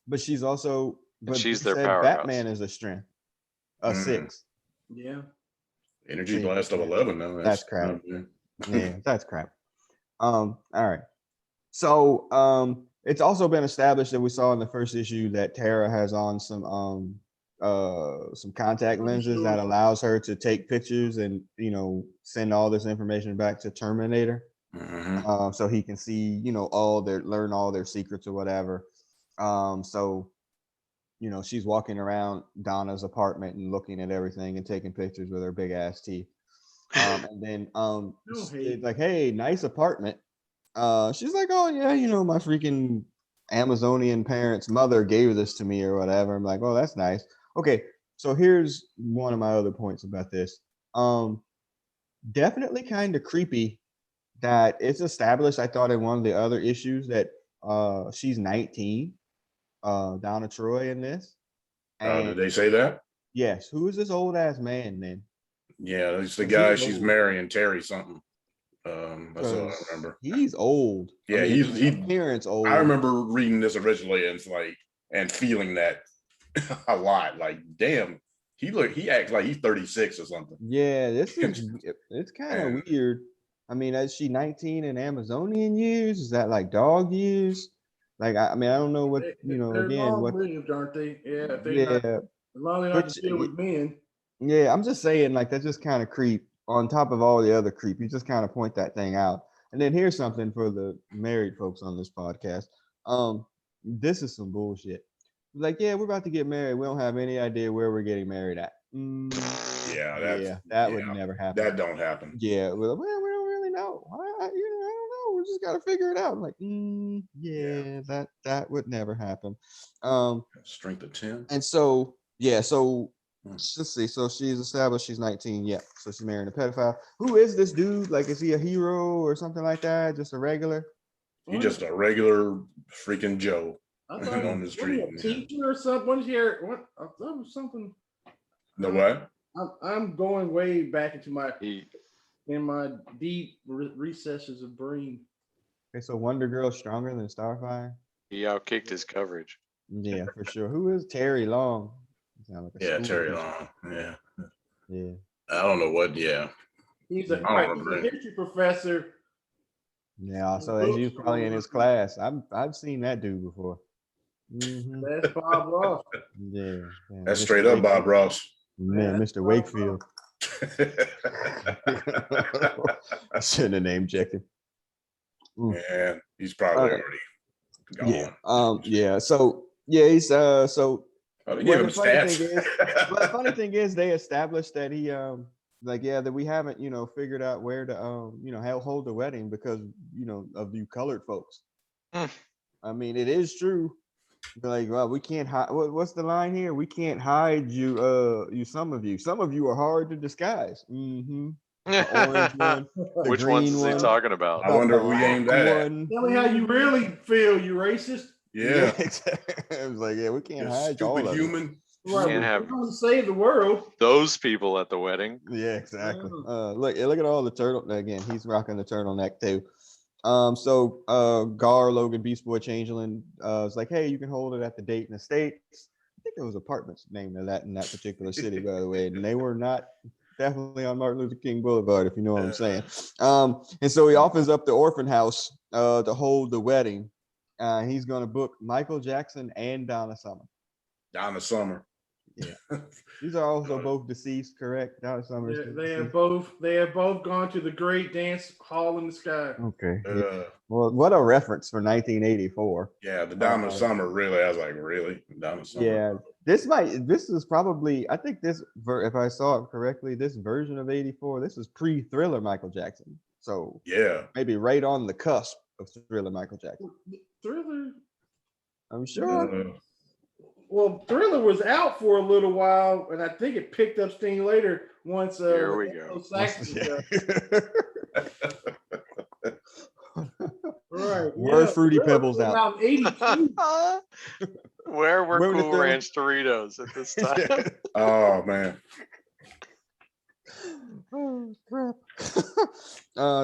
But she's also. But she's you their said powerhouse. Batman is a strength. A Mm. 6. Yeah. Energy See, blast of 11. No, that's crap. yeah. Yeah, that's crap. All right. So it's also been established that we saw in the first issue that Terra has on some contact lenses that allows her to take pictures and send all this information back to Terminator. Mhm. So he can see learn all their secrets or whatever. So she's walking around Donna's apartment and looking at everything and taking pictures with her big ass teeth. And then it's like, hey, nice apartment. She's like, oh yeah, my freaking Amazonian parents' mother gave this to me or whatever. I'm like, oh, that's nice. Okay, so here's one of my other points about this. Definitely kind of creepy that it's established, I thought, in one of the other issues that she's 19, Donna Troy in this. And Did they say that? yes, who is this old ass man then? Yeah, it's the He's guy she's old. marrying, Terry something. That's all I remember. He's old. Yeah, I mean, he parents old. I remember reading this originally and feeling that a lot. Like, damn, he acts like he's 36 or something. Yeah, it's kind of weird. I mean, is she 19 in Amazonian years? Is that like dog years? Like, I mean, I don't know what They're again. long What? lived, aren't they? Yeah. If they're Yeah, not, as long as they're not to deal with men. yeah. I'm just saying, like, that's just kind of creep on top of all the other creep. You just kind of point that thing out. And then here's something for the married folks on this podcast. This is some bullshit. Like, yeah, we're about to get married. We don't have any idea where we're getting married at. That would never happen. That don't happen. Yeah, well, we don't really know. I don't know. We just gotta figure it out. I'm like, that would never happen. Strength of 10. And so let's see. So she's established she's 19. Yeah. So she's marrying a pedophile. Who is this dude? Like, is he a hero or something like that? Just a regular? He's just a regular freaking Joe I thought on the street. a teacher or something. What here? What? I thought it was something. No what? I'm going way back into my deep recesses of brain. Okay, so Wonder Girl's stronger than Starfire? He outkicked his coverage. Yeah, for sure. Who is Terry Long? Like Terry Long. Yeah. Yeah. I don't know what. Yeah. He's a history professor. Yeah, so he was probably in his class. I've seen that dude before. Mm-hmm. That's Bob Ross. Yeah. That's straight up Bob Ross. Man, Mr. Wakefield. I shouldn't have name checked him. Man, he's probably already gone. Yeah. So he's so. They gave him stats. The funny thing is, they established that he that we haven't figured out where to hold the wedding because of you colored folks. I mean, it is true. Like, well, we can't hide. What's the line here? We can't hide you. Some of you are hard to disguise. Mm-hmm. The orange one. Which ones is he talking about? I wonder who aimed that at. Tell me how you really feel, you racist. Yeah. I was like, yeah, we can't You hide all stupid of human. Right, Can't have save the world. those people at the wedding. Yeah, exactly. Look at all the turtle. Again, he's rocking the turtleneck too. So Gar, Logan, Beast Boy, Changeling was like, hey, you can hold it at the Dayton Estates. I think there was apartments named that in that particular city, by the way, and they were not definitely on Martin Luther King Boulevard, if you know what I'm saying. And so he offers up the orphan house to hold the wedding. He's going to book Michael Jackson and Donna Summer. Donna Summer. These are also both deceased, correct? Donna Summers. Yeah, is they have deceased. both gone to the great dance hall in the sky. Okay. Uh, Well, what a reference for 1984. yeah, the Donna Summer, really. I was like, really? Donna Summer? Yeah, this is probably, I think if I saw it correctly, this version of 84, this is pre-Thriller Michael Jackson. So Yeah. maybe right on the cusp of Thriller Michael Jackson. Thriller. I'm sure. Well, Thriller was out for a little while, and I think it picked up steam later once. Here we go. Right. Were Fruity Pebbles out? Around 82. Where were When did Cool Thriller- Ranch Doritos at this time? Oh, man. Oh crap.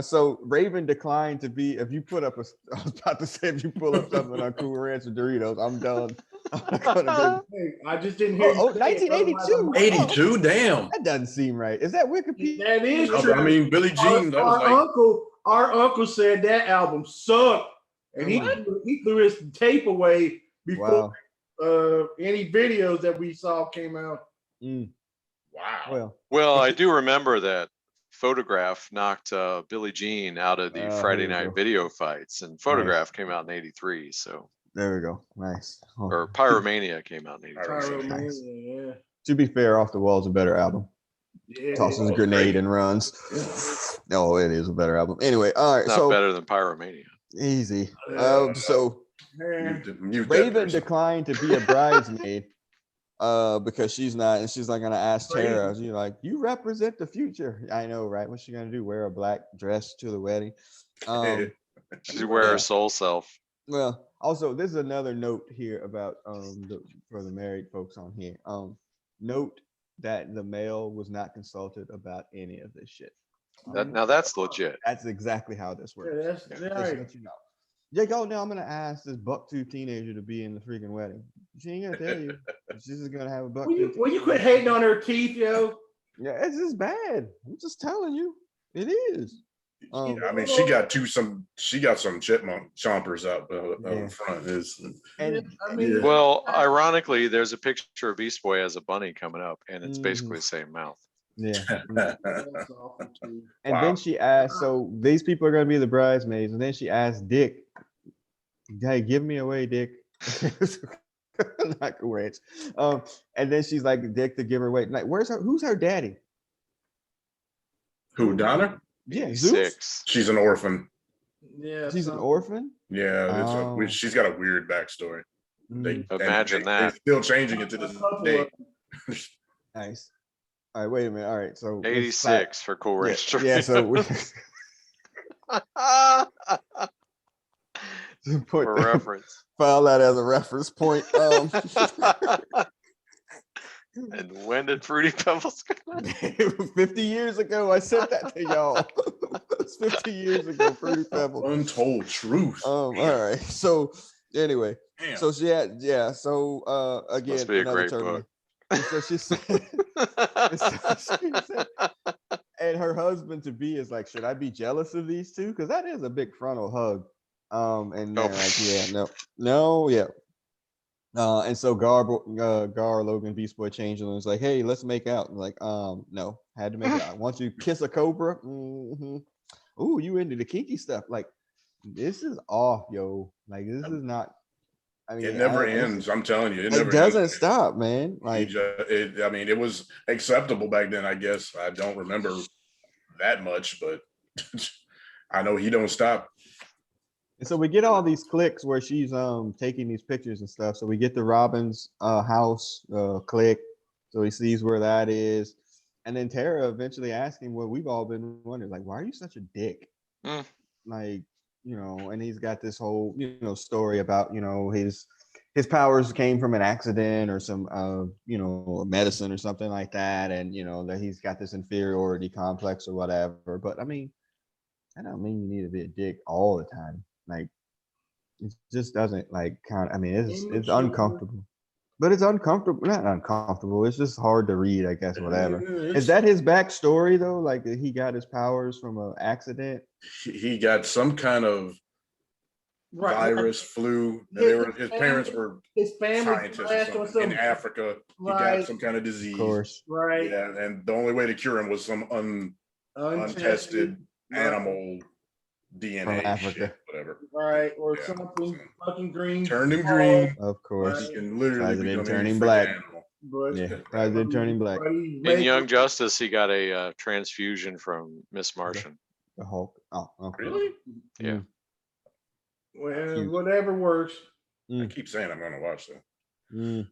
So Raven declined to be, if you put up I was about to say, if you pull up something on Cool Ranch or Doritos, I'm done. I'm gonna Hey, I just didn't hear. Oh, you say it, 1982. 82, damn. That doesn't seem right. Is that Wikipedia? That is true. I mean, Billie Jean, that was Our uncle said that album sucked, and he threw his tape away before any videos that we saw came out. Wow. Well, I do remember that Photograph knocked Billie Jean out of the Friday night video fights, and Photograph came out in '83. So there we go. Nice. Or Pyromania came out in '83. Pyromania, yeah. To be fair, Off the Wall is a better album. Yeah, Tosses a grenade and runs. No, it is a better album. Anyway, all right. Not so better than Pyromania. Easy. So Raven declined to be a bridesmaid because she's not, and she's like gonna ask Terra. She's like, "You represent the future." I know, right? What's she gonna do? Wear a black dress to the wedding? She's wear her soul self. Well, also, this is another note here about for the married folks on here. Note that the male was not consulted about any of this shit. Now that's legit. That's exactly how this works. Yeah, that's Just right. let you know. Yeah, go now. I'm gonna ask this buck-tooth teenager to be in the freaking wedding. She ain't gonna tell you. She's just gonna have a buck. Will you quit hating on her teeth, yo? Yeah, it's just bad. I'm just telling you, it is. I mean, she got some chipmunk chompers up front. Well, ironically, there's a picture of Beast Boy as a bunny coming up, and it's basically the same mouth. Yeah. And then she asked, so these people are gonna be the bridesmaids, and then she asked Dick, "Hey, give me away, Dick." Not Cool Ranch. And then she's like, Dick to give her away. Like, who's her daddy? Who, Donna? Yeah, Zeus? She's an orphan. Yeah, she's an orphan. Yeah, she's got a weird backstory. Imagine that. They're still changing it to this day. Nice. All right, wait a minute. All right, so 86 for Cool Ranch. Yeah, so for reference. File that as a reference point. And when did Fruity Pebbles come out? 50 years ago, I sent that to y'all. It's 50 years ago, Fruity Pebbles. Untold truth. All right. So anyway, so she had, so again, must be a great book. So she said, and her husband to be is like, should I be jealous of these two? Because that is a big frontal hug. And they're like, yeah, no, yeah. And so Gar, Logan, Beast Boy, Changeling was like, hey, let's make out. And like, no, had to make out. Once you kiss a cobra, ooh, you into the kinky stuff. Like, this is off, yo. Like, this is not. I mean, it never ends. I'm telling you, it doesn't stop, man. Like, I mean, it was acceptable back then. I guess I don't remember that much, but I know he don't stop. And so we get all these clicks where she's taking these pictures and stuff. So we get the Robin's house click. So he sees where that is. And then Terra eventually asking what we've all been wondering, like, why are you such a dick? Like, you know, and he's got this whole, you know, story about, you know, his powers came from an accident or some, you know, medicine or something like that. And, you know, that he's got this inferiority complex or whatever. But I mean, I don't mean you need to be a dick all the time. Like, it just doesn't like count. I mean, it's uncomfortable, but it's uncomfortable. Not uncomfortable. It's just hard to read, I guess. Whatever. Is that his backstory though? Like, he got his powers from an accident. He got some kind of virus, flu. And they were his parents were his family scientists or passed on something in some Africa. He right, got some kind of Of disease. course. right, Yeah, and the only way to cure him was some untested right, animal From DNA Africa. shit, whatever. right, or Yeah, something so fucking green. turned him green. Of He course. Right. can literally President become any turning freaking black. animal. But Yeah. President turning black. but he's In making- Young Justice, he got a transfusion from Miss Martian. The Hulk. Oh, okay. Really? Yeah. well, Huge. whatever works. I keep saying I'm gonna watch that.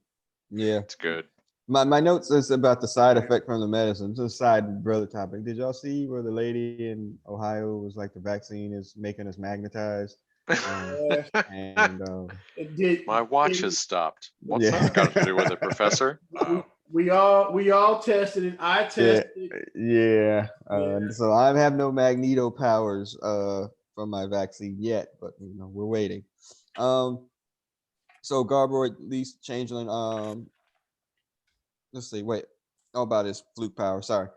Yeah. It's good. My notes is about the side effect from the medicine. It's a side brother topic. Did y'all see where the lady in Ohio was like the vaccine is making us magnetized? Yeah, And it did. My watch has stopped. What's Yeah. that got to do with it, Professor? Wow. We all tested it. I tested it. yeah. Yeah. So I have no Magneto powers from my vaccine yet, but you know we're waiting. So Garboy, least Changeling. Let's see. Wait. Oh, about his fluke power. Sorry.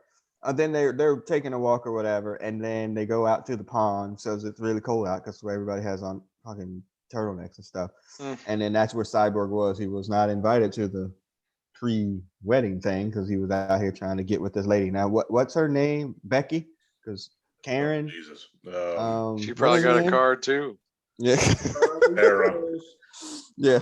Then they're taking a walk or whatever, and then they go out to the pond. So it's really cold out because everybody has on fucking turtlenecks and stuff. And then that's where Cyborg was. He was not invited to the pre-wedding thing because he was out here trying to get with this lady. Now, what's her name? Becky? Because Karen. Jesus. She what probably is her got a name? card too. Yeah. Terra. Yeah.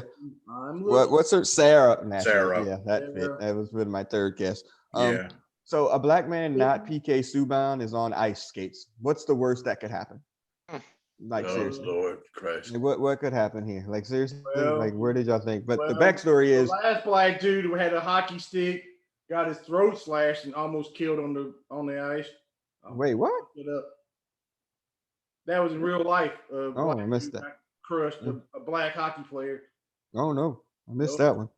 I'm What's her Sarah? Naturally. Sarah. Yeah, that Sarah. fit. That was with my third guess. Yeah. So a black man not PK Subban is on ice skates. What's the worst that could happen? Like Oh seriously, Lord Christ. like, what could happen here? Like seriously, Well, like where did y'all think? But the well, backstory the is last black dude who had a hockey stick got his throat slashed and almost killed on the ice. wait, what? It up. That was in real life. Oh, I missed dude that. got crushed a black hockey player. Oh no, I missed Nope.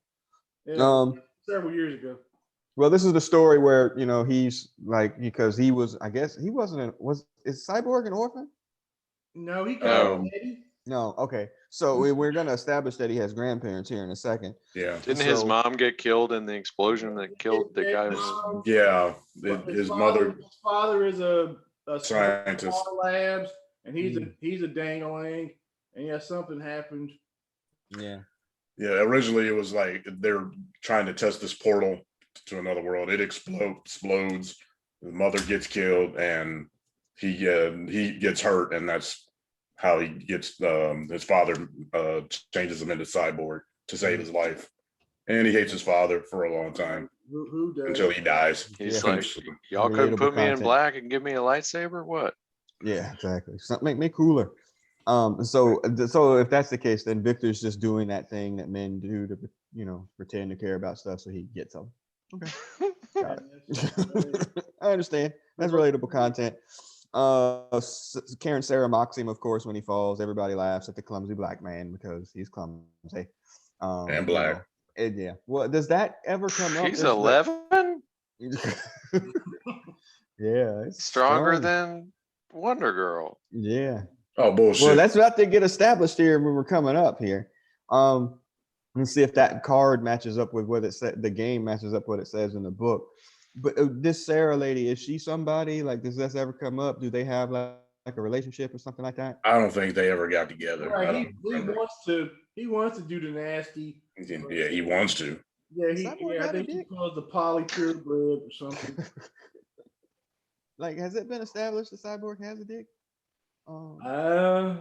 that one. Yeah, several years ago. Well, this is the story where you know he's like because he was. I guess he wasn't. Is Cyborg an orphan? No, he got No. Eddie. No. Okay. So we're gonna establish that he has grandparents here in a second. Yeah. Didn't his So- mom get killed in the explosion that killed the guy? Yeah. His mother. father is a Scientist. labs, and he's a dangling, and yeah, something happened. Yeah. Yeah. Originally, it was like they're trying to test this portal to another world. It explodes. The mother gets killed, and he gets hurt, and that's how he gets his father changes him into Cyborg to save his life, and he hates his father for a long time Who does? until he dies. He's Yeah. like, y'all couldn't Relatable put me in content. black and give me a lightsaber? What? Yeah, exactly. Something make me cooler. So if that's the case, then Victor's just doing that thing that men do to, you know, pretend to care about stuff so he gets them. Okay. Got it. I understand. That's relatable content. Karen Sarah mocks him, of course, when he falls. Everybody laughs at the clumsy black man because he's clumsy. And black. Yeah. Well, does that ever come up? He's Is the- 11? Yeah. It's Stronger strong. than Wonder Girl. Yeah. Oh bullshit! Well, that's about to get established here when we're coming up here. Let's see if that card matches up with what it said. The game matches up what it says in the book. But this Sarah lady, is she somebody? Like, does this ever come up? Do they have like a relationship or something like that? I don't think they ever got together. I Right, don't remember. he wants to do the nasty. Yeah, he wants to. Yeah, Cyborg I have a think he dick? calls the poly purebred or something. Like, has it been established that Cyborg has a dick? I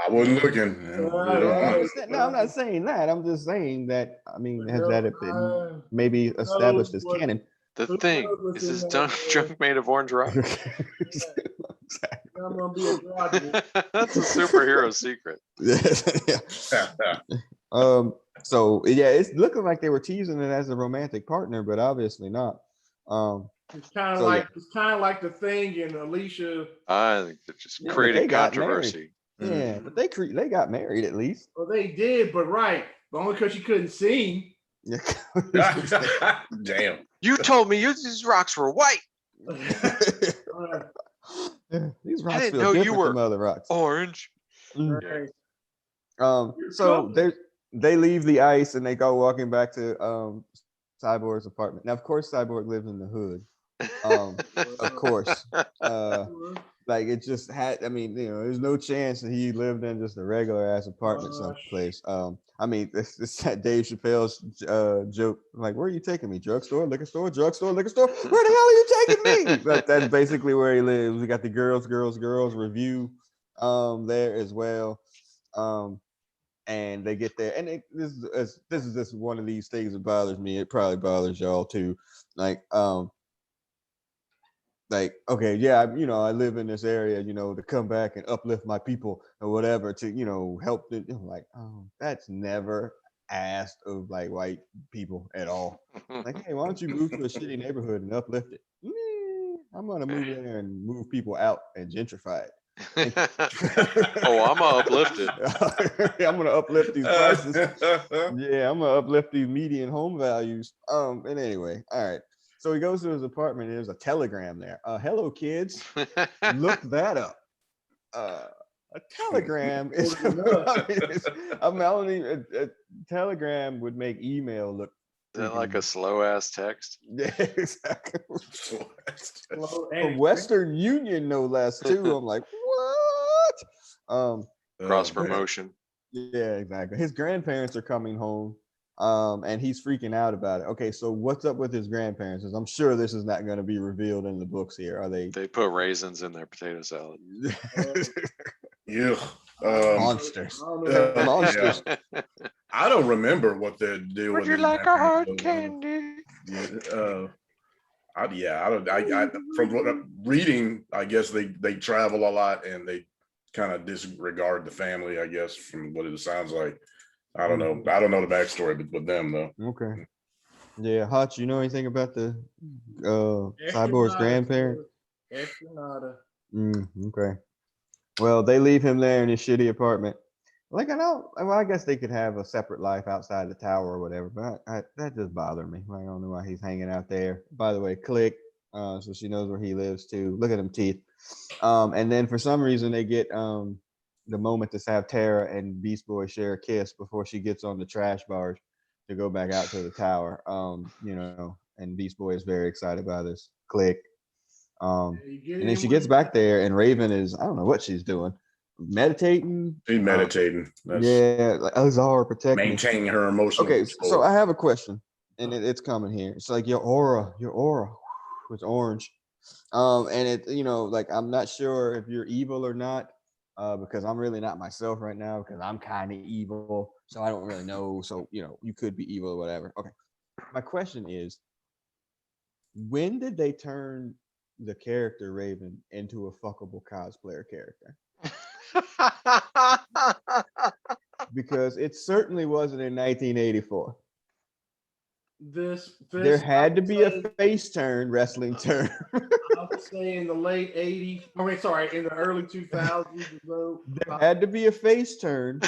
wasn't looking. No, I'm not saying that. I'm just saying that. I mean, has that been maybe established as canon? The Who thing knows what's is in his that, junk made of orange rock. I'm gonna be a graduate. That's a superhero secret. So yeah, it's looking like they were teasing it as a romantic partner, but obviously not. It's kind of So, like it's kind of like the thing in Alicia. I think that just Yeah, but created they got controversy. Yeah, but they got married at least. Well, they did, but right, but only because she couldn't sing. Yeah. Damn. You told me these rocks were white. These rocks didn't feel know you different were from other rocks. Orange. Right. So they leave the ice and they go walking back to Cyborg's apartment. Now, of course, Cyborg lives in the hood. Of course. Like like it just had. I mean, there's no chance that he lived in just a regular ass apartment someplace. I mean, it's that Dave Chappelle's joke. Like, where are you taking me? Drugstore, liquor store, drugstore, liquor store. Where the hell are you taking me? That's basically where he lives. We got the girls review there as well. And they get there, and this is just one of these things that bothers me. It probably bothers y'all too. Like, okay, yeah, I live in this area, to come back and uplift my people or whatever to, help them. Like, that's never asked of like white people at all. Like, hey, why don't you move to a shitty neighborhood and uplift it? I'm gonna move there and move people out and gentrify it. Oh, I'm uplifted. I'm gonna uplift these prices. Yeah, I'm gonna uplift these median home values. And anyway, all right. So he goes to his apartment and there's a telegram there. Hello, kids. Look that up. A telegram is a telegram would make email look Is that like a slow ass text? Yeah, exactly. From Western Union, no less, too. I'm like, what? Cross promotion. Yeah, exactly. His grandparents are coming home, and he's freaking out about it. Okay, so what's up with his grandparents? I'm sure this is not going to be revealed in the books here. Are they? They put raisins in their potato salad. Yeah. Monsters. Monsters. Yeah. I don't remember what the deal Would with you his like a grandparents hard was. candy? I from what I'm reading, I guess they travel a lot and they kind of disregard the family, I guess, from what it sounds like. I don't know. I don't know the backstory with them though. Okay. Yeah, Hutch, you know anything about the Cyborg's grandparents? Okay. Well, they leave him there in his shitty apartment. Like, I guess they could have a separate life outside the tower or whatever, but that just bothered me. I don't know why he's hanging out there. By the way, click, so she knows where he lives too. Look at them teeth. And then for some reason they get the moment to have Terra and Beast Boy share a kiss before she gets on the trash barge to go back out to the tower. And Beast Boy is very excited by this. Click. And then she gets back there and Raven is, I don't know what she's doing. Meditating. She's meditating. Like Azar protect maintaining her emotional. Okay, so I have a question, and it's coming here. It's like your aura was orange, and it, like I'm not sure if you're evil or not, because I'm really not myself right now because I'm kind of evil, so I don't really know. So you could be evil or whatever. Okay, my question is, when did they turn the character Raven into a fuckable cosplayer character? Because it certainly wasn't in 1984. There had to be a face turn, wrestling turn. I would say in the late 80s. In the early 2000s. There had to be a face turn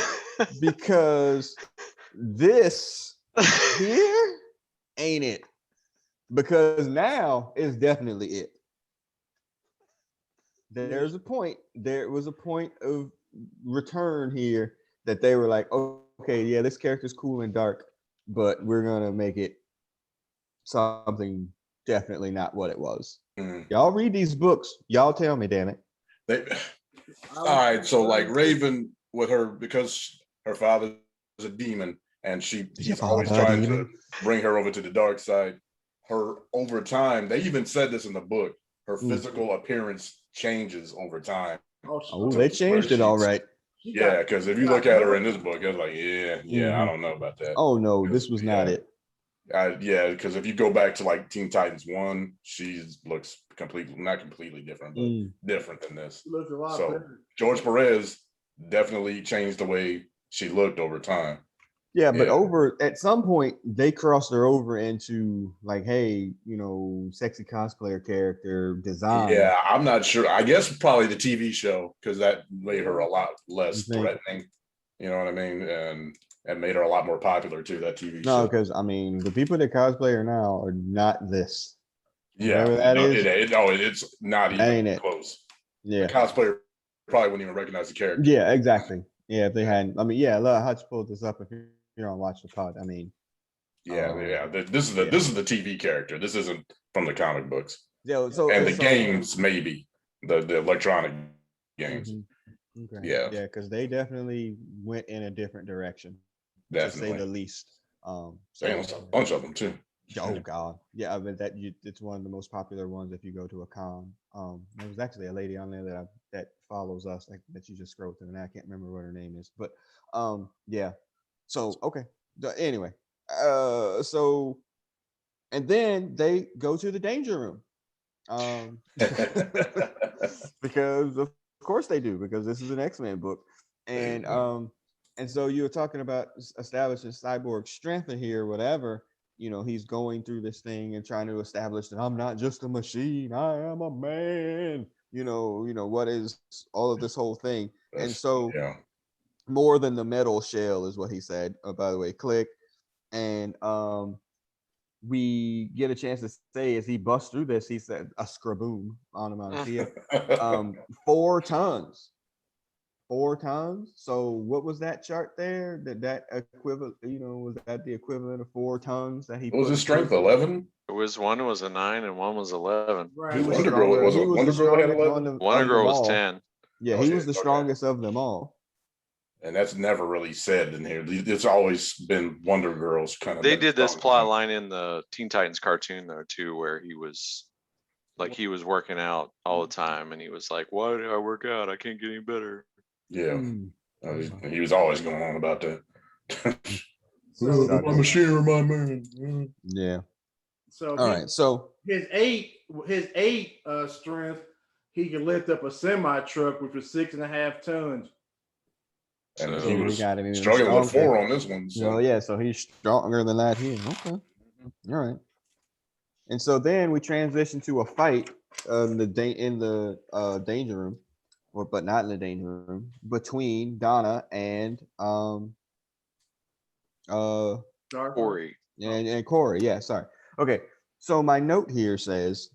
because this here ain't it. Because now is definitely it. There was a point of return here that they were like, okay, yeah, this character's cool and dark, but we're gonna make it something definitely not what it was. Y'all read these books, y'all tell me, damn it. All right, so like Raven with her, because her father is a demon and he's always trying to bring her over to the dark side. Her over time, they even said this in the book, her physical appearance changes over time. They changed it all right. Yeah, because if you look at her in this book, it's like, I don't know about that. Oh no, this was not it. Because if you go back to like Teen Titans 1, she looks not completely different, but different than this. So better. George Perez definitely changed the way she looked over time. Yeah, but at some point they crossed her over into like, hey, sexy cosplayer character design. Yeah, I'm not sure. I guess probably the TV show, because that made her a lot less threatening. You know what I mean? And made her a lot more popular too. That TV show. No, because the people that cosplay her now are not this. Yeah, it's not even close. Yeah, the cosplayer probably wouldn't even recognize the character. Yeah, exactly. Yeah, if they hadn't. Look, Hutch pulled this up. If you're on Watch the Pod, this is the TV character. This isn't from the comic books. Yeah, the games maybe. the electronic games. Okay. Yeah. Yeah, because they definitely went in a different direction, Definitely. to say the least. Damn, a bunch of them too. Oh God, yeah. I mean it's one of the most popular ones if you go to a con. There was actually a lady on there that follows us that you just scrolled through, and I can't remember what her name is, but yeah. So okay. Anyway, so and then they go to the danger room, because of course they do, because this is an X-Men book, and so you were talking about establishing Cyborg's strength in here, whatever. He's going through this thing and trying to establish that I'm not just a machine, I am a man. What is all of this whole thing? And so more than the metal shell is what he said. By the way, click. And we get a chance to say, as he busts through this, he said a scraboom on him on here. 4 tons. 4 tons. So what was that chart there? That equivalent, was that the equivalent of 4 tons that he What was put his strength? through? 11? It was one was a 9 and one was 11. Right. He was Wonder Girl stronger. was He was Wonder the Girl had strongest 11? Wonder of Girl them was all. 10. Yeah, Oh, he yeah, was the okay. strongest of them all. And that's never really said in here. It's always been Wonder Girl's kind of. They did this plot line in the Teen Titans cartoon though too, where he was working out all the time, and he was like, "Why do I work out? I can't get any better." Yeah, he was always going on about that. So My machine or my man. Yeah. So all right. So his eight strength, he could lift up a semi truck, which was 6.5 tons. And So he we was got it even struggling with stronger. 4 on this one. So. Oh yeah, so he's stronger than that here. Okay. All right. And so then we transition to a fight in the danger room, but not in the danger room, between Donna and Corey. and Corey. Yeah, sorry. Okay. So my note here says,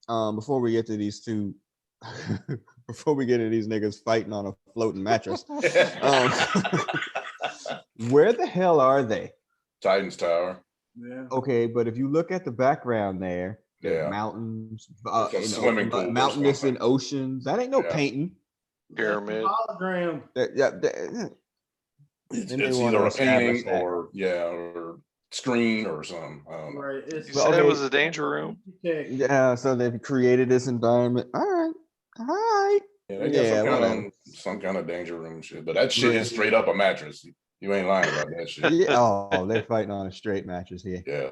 before we get to these two, before we get to these niggas fighting on a floating mattress, where the hell are they? Titans Tower. Yeah. Okay, but if you look at the background there, Yeah. mountains, swimming pool or mountainous and something. oceans. That ain't no Yeah. painting. Pyramid. Hologram. It's Then they either wanna a establish painting that. or screen or something. I don't know. Right. You It's said it was a danger room. Yeah, so they've created this environment. All right. Yeah, they got whatever. some kind of danger room shit. But that shit is straight up a mattress. You ain't lying about that shit. Yeah. Oh, they're fighting on a straight mattress here. Yeah.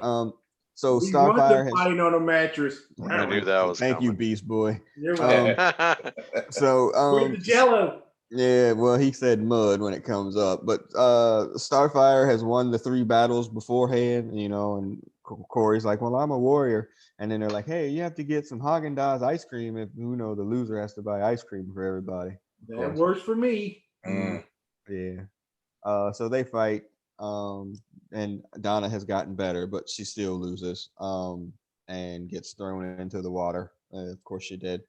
So we want Starfire them has. fighting on a mattress. I knew that was Thank you, coming. Beast Boy. There we go. So Where's the Jello? yeah, well, he said mud when it comes up, but Starfire has won the 3 battles beforehand, and Corey's like, well, I'm a warrior, and then they're like, hey, you have to get some Haagen-Dazs ice cream if the loser has to buy ice cream for everybody. That works for me. Yeah. So they fight, and Donna has gotten better, but she still loses, and gets thrown into the water. Of course she did.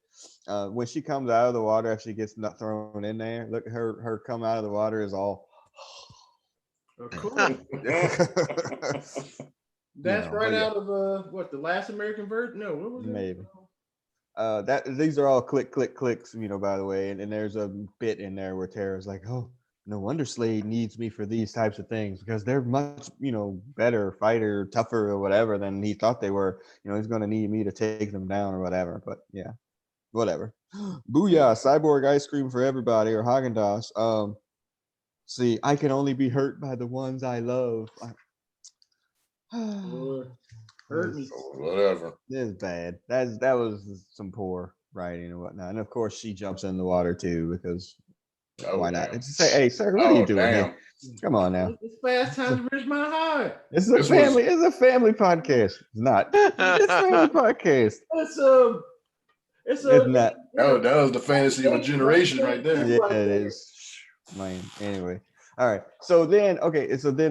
When she comes out of the water, if she gets not thrown in there, look at her come out of the water is all. Cool. You That's know, right but yeah. out of the last American version? No, what was it? Maybe. These are all clicks, by the way, and there's a bit in there where Terra's like, oh, no wonder Slade needs me for these types of things, because they're much, better fighter, tougher or whatever than he thought they were. He's going to need me to take them down or whatever. But yeah, whatever. Booyah, Cyborg ice cream for everybody, or Haagen-Dazs. See, I can only be hurt by the ones I love. Hurt me. Whatever. This is bad. That was some poor writing and whatnot. And of course, she jumps in the water too, because why not? It's say, hey, sir, what are you doing here? Come on now. It's fast time to reach my heart. It's a family podcast. It's not. It's a family podcast. It's not. That was the fantasy of a generation right there. Yeah, it is. Man. Anyway. All right. So then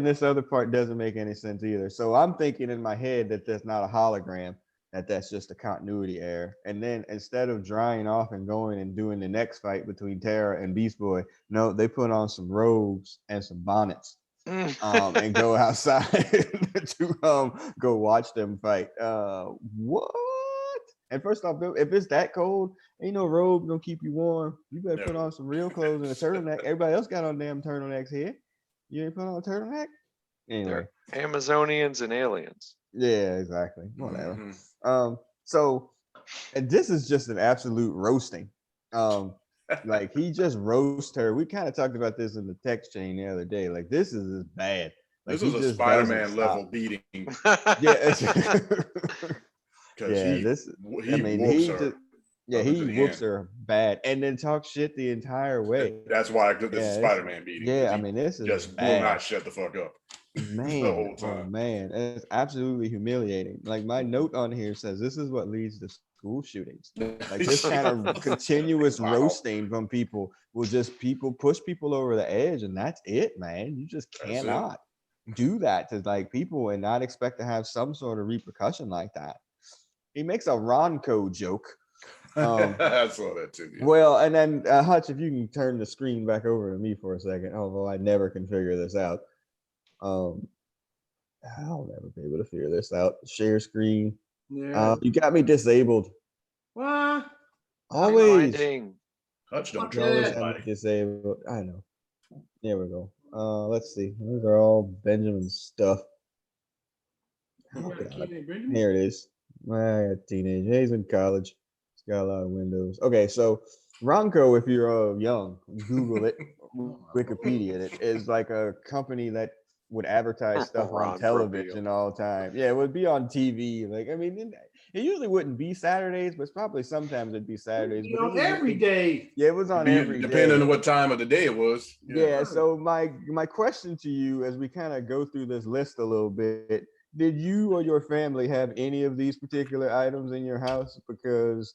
this other part doesn't make any sense either. So I'm thinking in my head that that's not a hologram, that's just a continuity error. And then instead of drying off and going and doing the next fight between Terra and Beast Boy, no, they put on some robes and some bonnets, and go outside to go watch them fight. What? And first off, if it's that cold, ain't no robe gonna keep you warm. You better put on some real clothes and a turtleneck. Everybody else got on damn turtlenecks here. You ain't put on a turtleneck? Anyway. They're Amazonians and aliens. Yeah, exactly. Whatever. Mhm. So, and this is just an absolute roasting. Like he just roast her. We kind of talked about this in the text chain the other day. Like this is bad. Like, This was a Spider-Man level beating. Yeah. Because Yeah, he he whoops her. he whoops her bad and then talks shit the entire way. That's why this is Spider-Man beating. Yeah, I mean, this is just bad. will not shut the fuck up. Man, the whole time. oh man, it's absolutely humiliating. Like my note on here says, this is what leads to school shootings. Like this kind of continuous roasting from people will just push people over the edge, and that's it, man. You just cannot do that to like people and not expect to have some sort of repercussion like that. He makes a Ronco joke. I saw that too. Yeah. Well, and then Hutch, if you can turn the screen back over to me for a second, although I never can figure this out. I'll never be able to figure this out. Share screen. Yeah. You got me disabled. What? Always. Hutch don't You always trust have me anybody. disabled. I know. There we go. Let's see. These are all Benjamin's stuff. Oh, God. Here it is. My teenage. He's in college. He's got a lot of windows. Okay, so Ronco, if you're young, Google it, Wikipedia it, is like a company that would advertise stuff on television all the time. Yeah, it would be on TV. Like, I mean, it usually wouldn't be Saturdays, but probably sometimes it'd be Saturdays. But on every day. Yeah, it was on every day. Depending on what time of the day it was. Yeah, so my question to you as we kind of go through this list a little bit, did you or your family have any of these particular items in your house? Because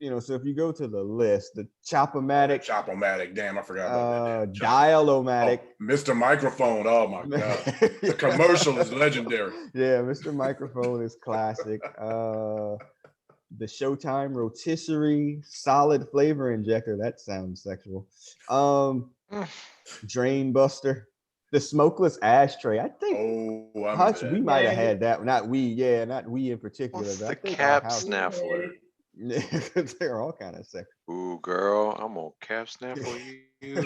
you know, so if you go to the list, the Chop-O-Matic, damn, I forgot about that. Dial-O-Matic, Mr. Microphone, oh my god, the commercial is legendary. Yeah, Mr. Microphone is classic. The Showtime rotisserie solid flavor injector, that sounds sexual. Drain Buster, the smokeless ashtray. I think Hutch, we might have had that. Not we in particular. What's but the I think cap snaffler? They're all kind of sick. Ooh, girl, I'm gonna cap snaffle you.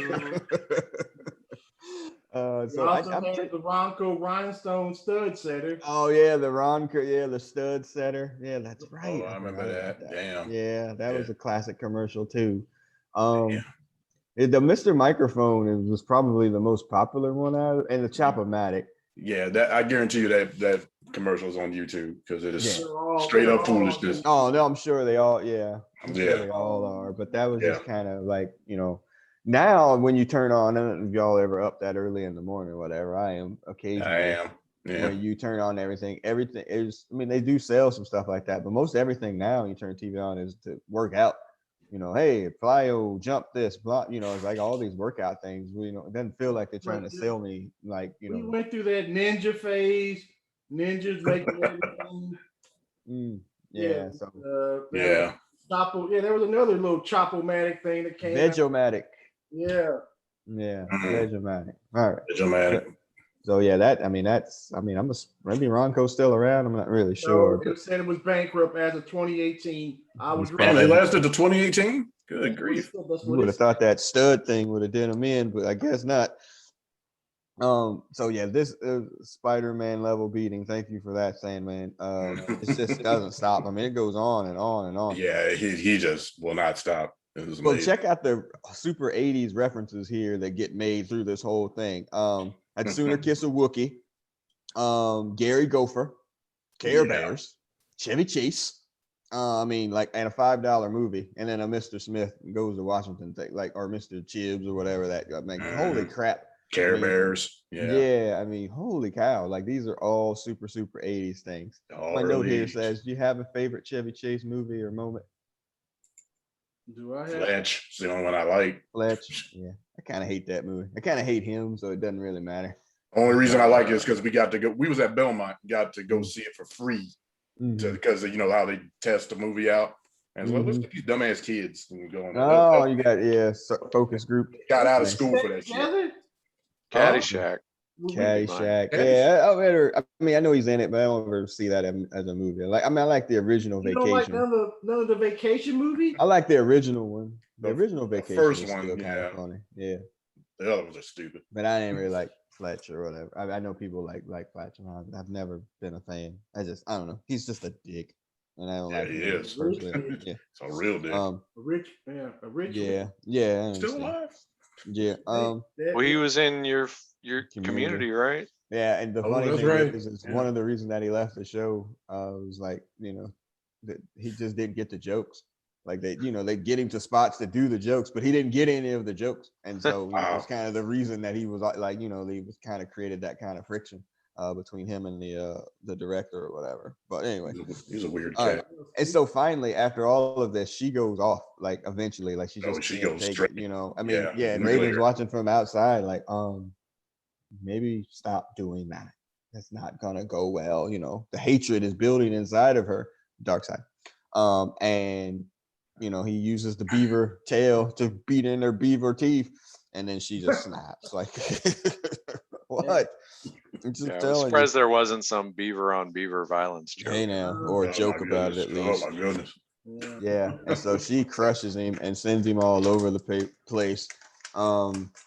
So I had the Ronco rhinestone stud setter. Oh yeah, the Ronco, yeah, the stud setter. Yeah, that's right. Oh, I remember that. Damn. Yeah, that was a classic commercial too. The Mr. Microphone was probably the most popular one out of, and the Chop-O-Matic. Yeah, that I guarantee you that commercial is on YouTube because it is straight up foolishness. Oh no, I'm sure they all, I'm sure they all are. But that was just kind of like, you know, now when you turn on, and if y'all ever up that early in the morning or whatever, I am occasionally. I am. Yeah. When you turn on everything is, I mean, they do sell some stuff like that, but most everything now when you turn TV on is to work out. You know, hey, plyo, jump this, blah, you know, it's like all these workout things. You know, it doesn't feel like they're trying to sell me, like, you know. We went through that ninja phase. Ninjas making everything. Yeah. There was another little Chop-O-Matic thing that came. Veg-O-Matic. Yeah. Veg-O-Matic. All right. Veg-O-Matic. So maybe Ronco's still around. I'm not really sure. It said it was bankrupt as of 2018. Man, they lasted to 2018. Good grief! You would have thought that stud thing would have done them in, but I guess not. So yeah, this Spider-Man level beating. Thank you for that, Sandman. It just doesn't stop. I mean, it goes on and on and on. Yeah, he just will not stop. Well, check out the super 80s references here that get made through this whole thing. I'd sooner kiss a Wookiee, Gary Gopher, Care Bears, Chevy Chase. I mean, like, and a $5 movie, and then a Mr. Smith goes to Washington, or Mr. Chibbs or whatever that. I mean, holy crap. Care Bears. Yeah, I mean, holy cow. Like, these are all super 80s things. My note here says, do you have a favorite Chevy Chase movie or moment? Do I have Fletch? It's the only one I like. Fletch, yeah. I kind of hate that movie. I kind of hate him, so it doesn't really matter. Only reason I like it is because we was at Belmont, got to go see it for free. Because you know how they test the movie out. And it's like, look at these dumbass kids going. Oh, you got focus group. Got out of school for that shit. Caddyshack. Caddyshack. Yeah, I mean, I know he's in it, but I don't ever see that as a movie. Like, I mean, I like the original You don't like Vacation. none of the Vacation movies? I like the original one. The original the Vacation first was one, still kind yeah. of funny. Yeah, The other ones are stupid. but I didn't really like Fletcher or whatever. I know people like Fletcher. I've never been a fan. I don't know. He's just a dick, and I don't Yeah, like he him is. personally. Yeah. It's a real dick. A rich. Yeah. I Still understand. alive? Yeah. Well, he was in your community, right? Yeah, and the Oh, funny that's thing right. is Yeah. one of the reasons that he left the show was like, that he just didn't get the jokes. Like they get him to spots to do the jokes, but he didn't get any of the jokes, and so it's kind of the reason that he was like, he was kind of created that kind of friction between him and the director or whatever. But anyway, He's a weird all cat. right. And so finally, after all of this, she goes off. Like eventually, like she just She can't goes take straight. it. I mean, Yeah, and Raven's later. watching from outside, like, maybe stop doing that. That's not gonna go well. The hatred is building inside of her. Dark side. And he uses the beaver tail to beat in her beaver teeth, and then she just snaps. Like, what? I'm just Yeah, I was telling you. surprised there wasn't some beaver on beaver violence joke. Hey now, or a joke about it at least. Oh my goodness. Yeah, and so she crushes him and sends him all over the place.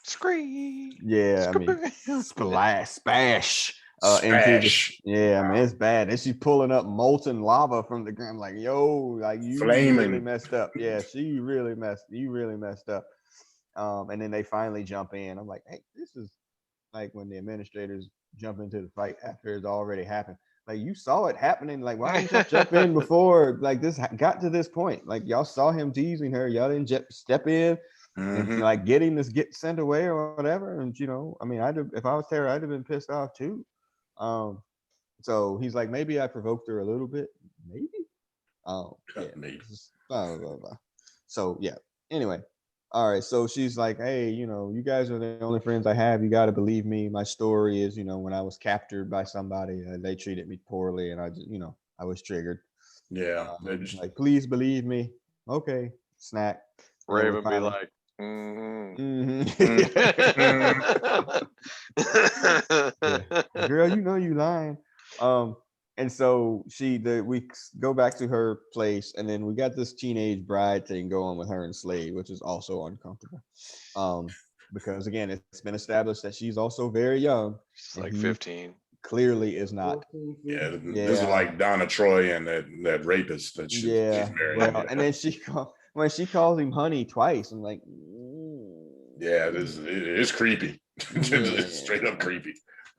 Scream. Yeah, I mean, splash. Smash. I mean, it's bad. And she's pulling up molten lava from the ground, like, yo, like you really Flaming. messed up. Yeah, you really messed up. And then they finally jump in. I'm like, hey, this is like when the administrators jump into the fight after it's already happened. Like, you saw it happening. Like, why didn't y'all jump in before like this got to this point? Like, y'all saw him teasing her. Y'all didn't step in and like get sent away or whatever. And I mean, if I was Terra, I'd have been pissed off too. So he's like, maybe I provoked her a little bit, maybe. Yeah, Maybe. blah, blah, blah. So yeah. Anyway, all right. So she's like, hey, you guys are the only friends I have. You got to believe me. My story is, when I was captured by somebody, they treated me poorly, and I just, I was triggered. Yeah. Like, please believe me. Okay. Snack. Raven be like, yeah. Girl, you lying. And so we go back to her place, and then we got this teenage bride thing going with her and Slade, which is also uncomfortable. Because again, it's been established that she's also very young. She's like 15. Clearly is not. Yeah, this is like Donna Troy and that rapist that she's married. Well, and then when she calls him honey twice, I'm like, yeah, it is creepy. It's straight up creepy.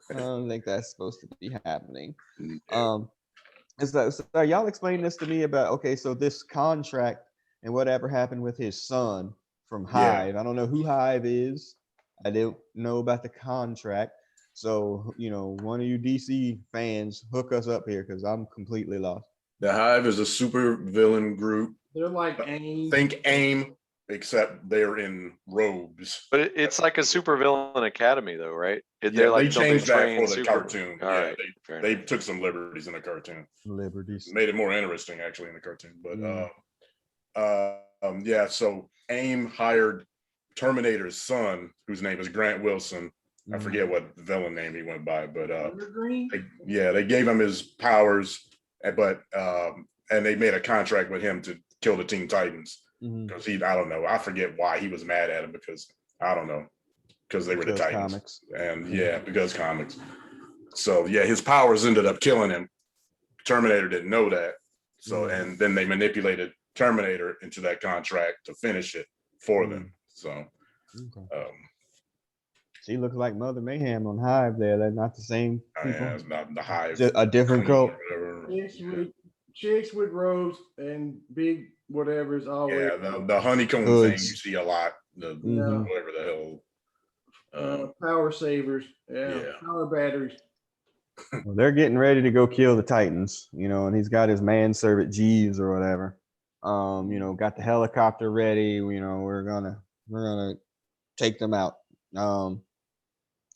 I don't think that's supposed to be happening. Yeah. So y'all explain this to me about, okay, so this contract and whatever happened with his son from Hive. I don't know who Hive is. I don't know about the contract. So, one of you DC fans, hook us up here because I'm completely lost. The Hive is a super villain group. They're like AIM. Think AIM, except they're in robes. But it's like a supervillain academy, though, right? They're like, they changed that for the cartoon. All right, they took some liberties in the cartoon. Made it more interesting, actually, in the cartoon. But so AIM hired Terminator's son, whose name is Grant Wilson. I forget what villain name he went by, but they gave him his powers, but and they made a contract with him to kill the Teen Titans because I don't know, I forget why he was mad at him, because I don't know, because they were the Titans, comics. And because comics. So his powers ended up killing him. Terminator didn't know that, so and then they manipulated Terminator into that contract to finish it for them. So. She looks like Mother Mayhem on Hive there. They're not the same people. Yeah, it's not the Hive. Just a different cult. Chicks with robes and big whatever's always. Yeah, the honeycomb thing you see a lot. Whatever the hell. Power savers. Yeah. Power batteries. Well, they're getting ready to go kill the Titans, and he's got his manservant Jeeves or whatever. Got the helicopter ready. We're gonna take them out.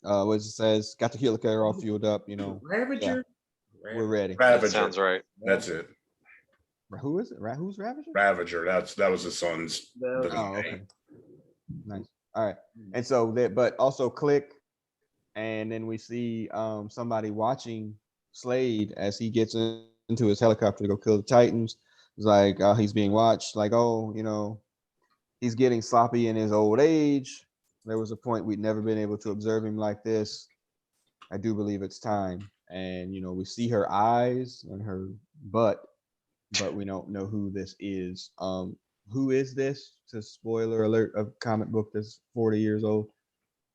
What it says, got the helicarrier all fueled up, Ravager. Yeah. We're ready. Ravager. That sounds right. That's it. Who is it? Who's Ravager? Ravager. That was his son's. Okay. Nice. All right. And so but also Click and then we see somebody watching Slade as he gets into his helicopter to go kill the Titans. It's like he's being watched, like, oh, he's getting sloppy in his old age. There was a point we'd never been able to observe him like this. I do believe it's time. And we see her eyes and her butt, but we don't know who this is. Who is this? To spoiler alert, a comic book that's 40 years old.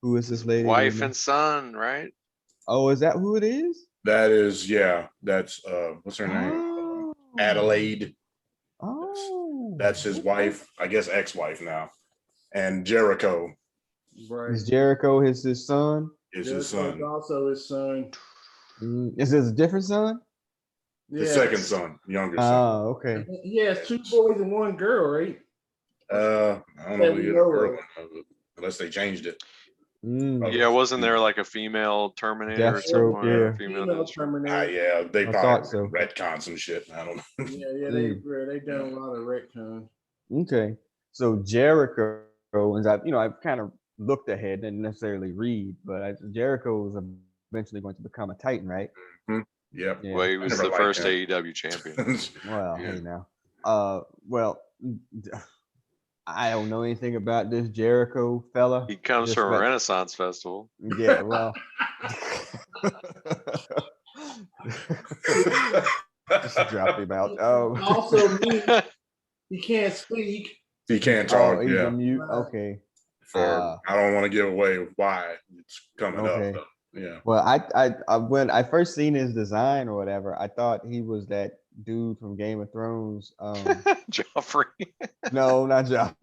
Who is this lady? Wife and son, right? Oh, is that who it is? That is, yeah. That's what's her name? Oh. Adelaide. Oh, That's his wife, I guess ex-wife now. And Jericho Right. Is Jericho his son? is Jericho's his son. also his son. Is this a different son? The Yeah. second son, younger son. Oh, okay. He has 2 boys and 1 girl, right? I don't know that who we the know girl of. one, unless they changed it. Yeah, wasn't there like a female Terminator or Deathstroke, something? Or yeah. a female Female Deathstroke? Terminator. Yeah, they I probably thought so. retcon some shit. I don't know. Yeah, they done a lot of retcon. Okay. So Jericho, and I've kind of looked ahead, didn't necessarily read, but Jericho was eventually going to become a Titan, right? Yep. Yeah. Well, he I was never the liked first him. AEW champion. Well, Yeah. hey now. Well, I don't know anything about this Jericho fella. He comes Just from a like- Renaissance festival. Yeah, well. Just drop him out. Also, he can't speak. He can't Oh, talk. he's Yeah. a mute. Okay. I don't want to give away why it's coming Okay. up. Though. Yeah. Well, I when I first seen his design or whatever, I thought he was that dude from Game of Thrones. Joffrey. No, not John.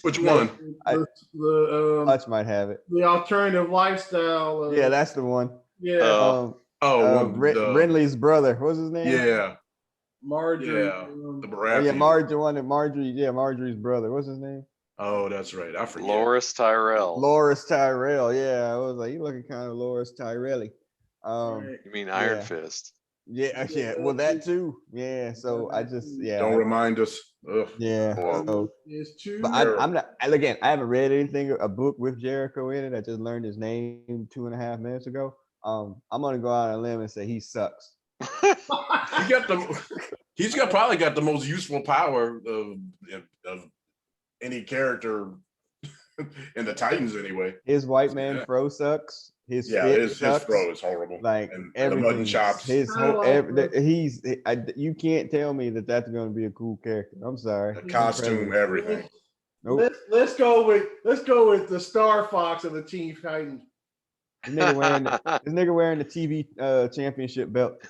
Which one? Hutch might have it. The alternative lifestyle. Yeah, that's the one. Yeah. Renly's brother. What's his name? Yeah. Marjorie. Yeah. The Oh, Baratheon. yeah, Marjorie. Yeah, Marjorie's brother. What's his name? Oh, that's right. I forget. Loris Tyrell. Loris Tyrell. Yeah, I was like, you looking kind of Loris Tyrell. Right. You mean Iron Yeah. Fist? Yeah. Well, that too. Yeah. So I just, Don't remind us. Ugh. Yeah. So, It's true. but I'm not. Again, I haven't read a book with Jericho in it. I just learned his name 2.5 minutes ago. I'm gonna go out on a limb and say he sucks. He's probably got the most useful power of any character in the Titans anyway. His white man Yeah. fro sucks. His His sucks. throw is horrible. Like and the everything. mutton chops. His I whole like you can't tell me that that's going to be a cool character. I'm sorry. The costume, everything. Nope. Let's go with the Star Fox of the Teen Titans. This nigga wearing the TV championship belt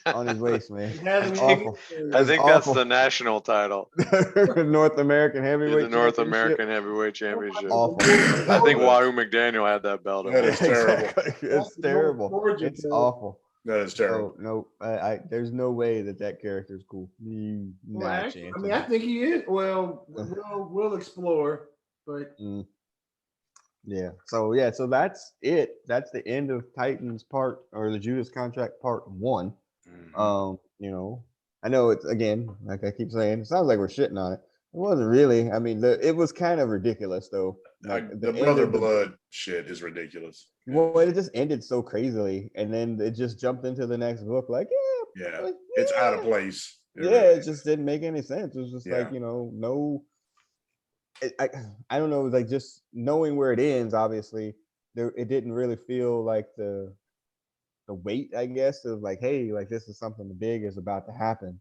on his waist, man. That's awful. I think that's awful. the national title. North American Heavyweight The North Championship. American Heavyweight Championship. Awful. I think Wahoo McDaniel had that belt. That is terrible. Exactly. It's terrible. It's awful. That is terrible. So, no, there's no way that character is cool. Well, actually, I think he is. Well, we'll explore, but yeah. So that's it. That's the end of Titans the Judas Contract Part 1. Mhm. I know it's, again, like I keep saying, it sounds like we're shitting on it. It wasn't really. I mean, it was kind of ridiculous though. Like, The Brother Blood shit is ridiculous. Well, it just ended so crazily, and then it just jumped into the next book. Like, Yeah, it's out of place. It just didn't make any sense. It was just like, Yeah. no. I don't know. Like, just knowing where it ends, obviously, it didn't really feel like the weight, I guess, of like, hey, like this is something big is about to happen,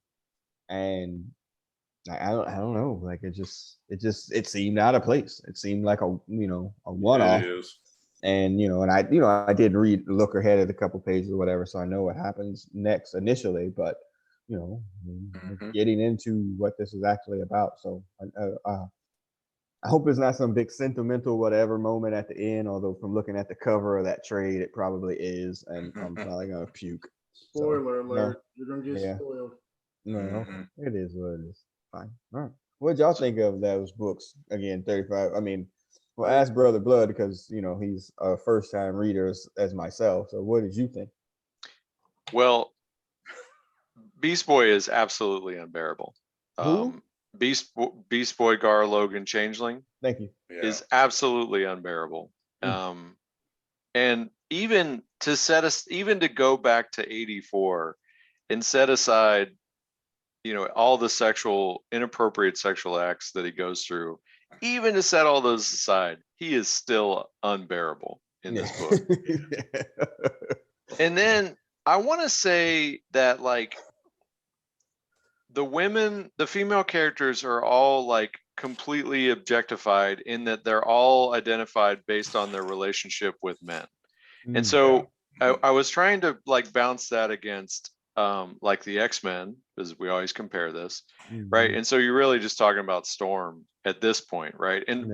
and I don't know. Like, it seemed out of place. It seemed like a one-off. It is. And I did look ahead at a couple pages or whatever, so I know what happens next initially. But getting into what this is actually about. So I hope it's not some big sentimental whatever moment at the end. Although from looking at the cover of that trade, it probably is, and I'm probably gonna puke. spoiler no. alert, you're gonna get Yeah. spoiled. No, Mhm. it is what it is. Fine. All right. What did y'all think of those books? Again, 35. I mean, well, ask Brother Blood because he's a first-time reader as myself. So, what did you think? Well, Beast Boy is absolutely unbearable. Who? Beast Boy Gar Logan Changeling Thank you. Yeah. is absolutely unbearable. Mm. And even to go back to 84 and set aside, all the inappropriate sexual acts that he goes through, even to set all those aside, he is still unbearable in this book. And then I want to say that like the female characters are all like completely objectified in that they're all identified based on their relationship with men. And so I was trying to like bounce that against like the X-Men, because we always compare this, right? And so you're really just talking about Storm at this point, right? And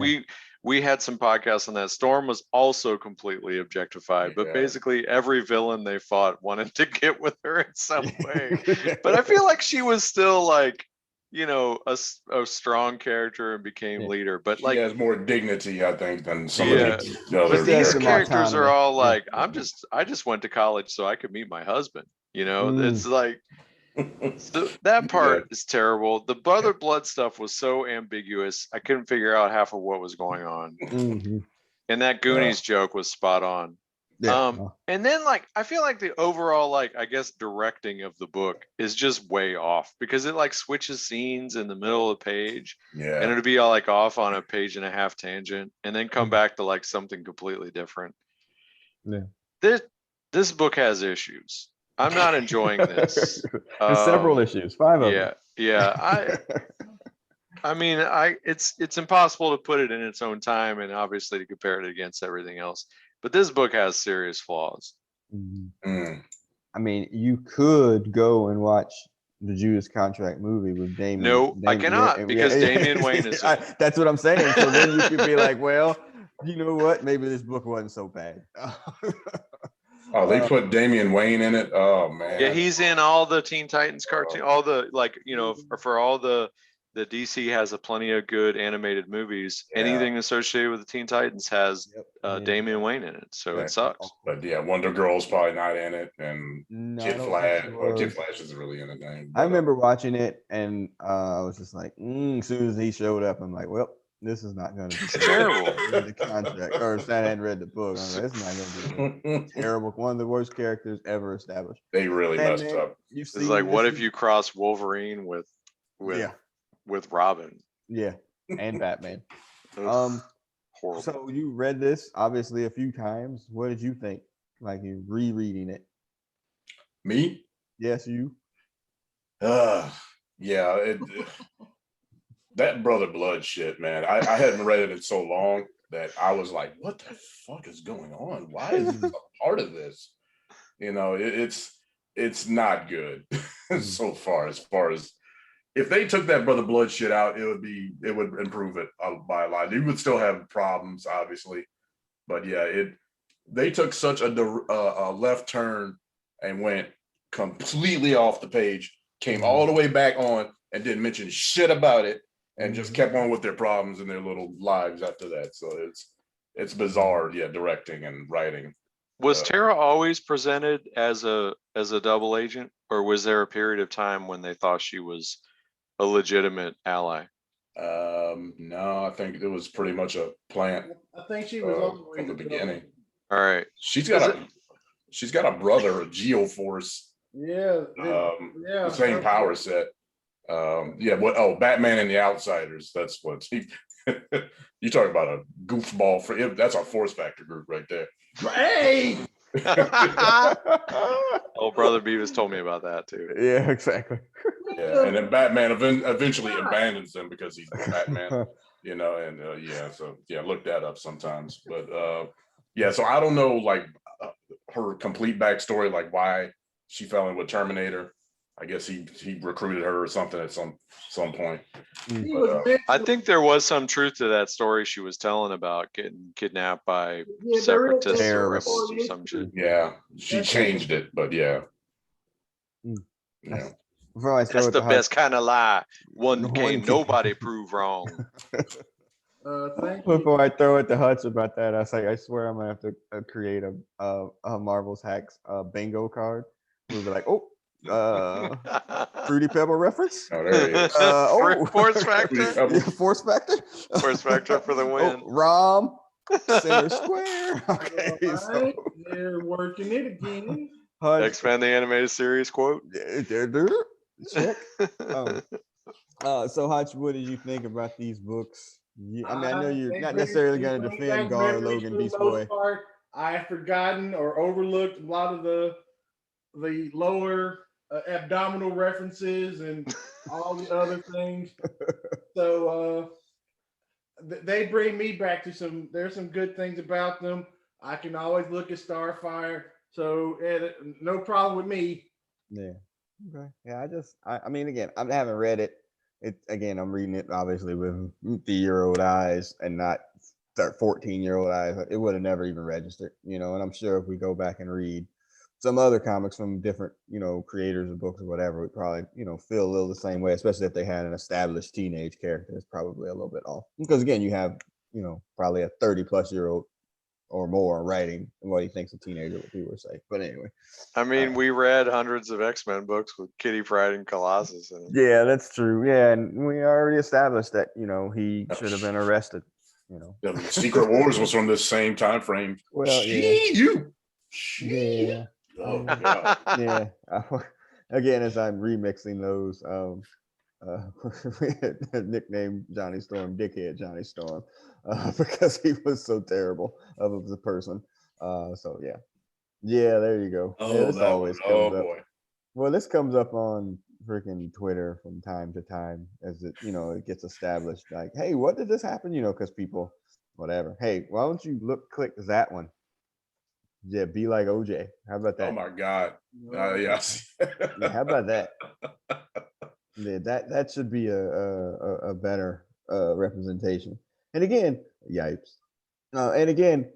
we had some podcasts on that. Storm was also completely objectified, but basically every villain they fought wanted to get with her in some way. But I feel like she was still like, a strong character and became leader. But like, she has more dignity, I think, than some of the other. But these some characters are autonomy. all like, I just went to college so I could meet my husband. It's like, so that part is terrible. The Brother Blood stuff was so ambiguous. I couldn't figure out half of what was going on. And that Goonies joke was spot on. And then like, I feel like the overall, like, I guess directing of the book is just way off, because it like switches scenes in the middle of the page. And it'll be all like off on a page and a half tangent and then come back to like something completely different. This book has issues. I'm not enjoying this. There's several issues, 5 of them. I mean, it's impossible to put it in its own time, and obviously to compare it against everything else. But this book has serious flaws. I mean, you could go and watch the Judas Contract movie with Damian. No, I cannot, because Damian Wayne is. That's what I'm saying. So then you could be like, well, you know what? Maybe this book wasn't so bad. Oh, they put Damian Wayne in it. Oh man. Yeah, he's in all the Teen Titans cartoon, all the like, for all the DC has a plenty of good animated movies. Anything associated with the Teen Titans has Damian Wayne in it, so it sucks. But Wonder Girl's probably not in it, and Kid Flash. Well, Kid Flash isn't really in it. I remember watching it, and I was just like, as soon as he showed up, I'm like, well, this is not going to be terrible. The contract, or I hadn't read the book. I'm like, it's not going to be terrible. One of the worst characters ever established. They really messed up. It's like, what if you cross Wolverine with Robin? Yeah, and Batman. Horrible. So you read this obviously a few times. What did you think? Like you rereading it? Me? Yes, you. That Brother Blood shit, man. I hadn't read it in so long that I was like, what the fuck is going on? Why is this a part of this? It's not good so far. As far as if they took that Brother Blood shit out, it would improve it by a lot. You would still have problems, obviously, but they took such a left turn and went completely off the page, came all the way back on, and didn't mention shit about it, and just kept on with their problems and their little lives after that. So it's bizarre, directing and writing. Was Terra always presented as a double agent, or was there a period of time when they thought she was a legitimate ally? No, I think it was pretty much a plant. I think she was all the way from the beginning. All right, she's got a brother, a Geoforce. The same power set. Batman and the Outsiders. That's what you talk about, a goofball. That's our Force Factor group right there. Hey. Oh, Brother Beavis told me about that too. Yeah, exactly. And then Batman eventually abandons them because he's Batman, look that up sometimes. But so I don't know like her complete backstory, like why she fell in with Terminator. I guess he recruited her or something at some point. But, I think there was some truth to that story she was telling about getting kidnapped by separatists or rebels or some shit. Yeah, she changed it, but yeah. That's the best kind of lie. One can nobody prove wrong. Before I throw it to Hutch about that, I swear I'm gonna have to create a Marvel's Hacks bingo card. We'll be like, Fruity Pebble reference. Oh, there he is. Force Factor. Force Factor. Force Factor for the win. Rom. Center square. Okay, so Right, they're working it again. Hutch, X-Men the animated series quote. check. So Hutch, what did you think about these books? I mean, I know you're They not bring- necessarily they going to bring defend back Gar, memories Logan, for the Beast most Boy. part. I have forgotten or overlooked a lot of the lower abdominal references and all the other things. So they bring me back to some. There's some good things about them. I can always look at Starfire. So no problem with me. Yeah. Okay. Yeah, I mean, again, I haven't read it. Again, I'm reading it obviously with 50-year-old eyes and not 14-year-old eyes. It would have never even registered, and I'm sure if we go back and read some other comics from different, creators of books or whatever, we probably, feel a little the same way, especially if they had an established teenage character. It's probably a little bit off. Because again, you have, probably a 30-plus-year-old or more writing what he thinks a teenager would do or say. But anyway. I mean, we read hundreds of X-Men books with Kitty Pryde and Colossus in it. Yeah, that's true. Yeah, and we already established that, he should have been arrested, The Secret Wars was from the same time frame. Well, yeah. Oh God. Yeah. Again, as I'm remixing those, nicknamed Johnny Storm, Dickhead Johnny Storm, because he was so terrible of a person. So yeah. Yeah, there you go. Yeah, this always comes up. Boy. Well, this comes up on freaking Twitter from time to time as it, it gets established. Like, hey, what did this happen? Because people, whatever. Hey, why don't you click that one? Yeah, be like OJ. How about that? Oh my God. Yes. Yeah, how about that? Yeah, that should be a better representation. And again, yipes. And again,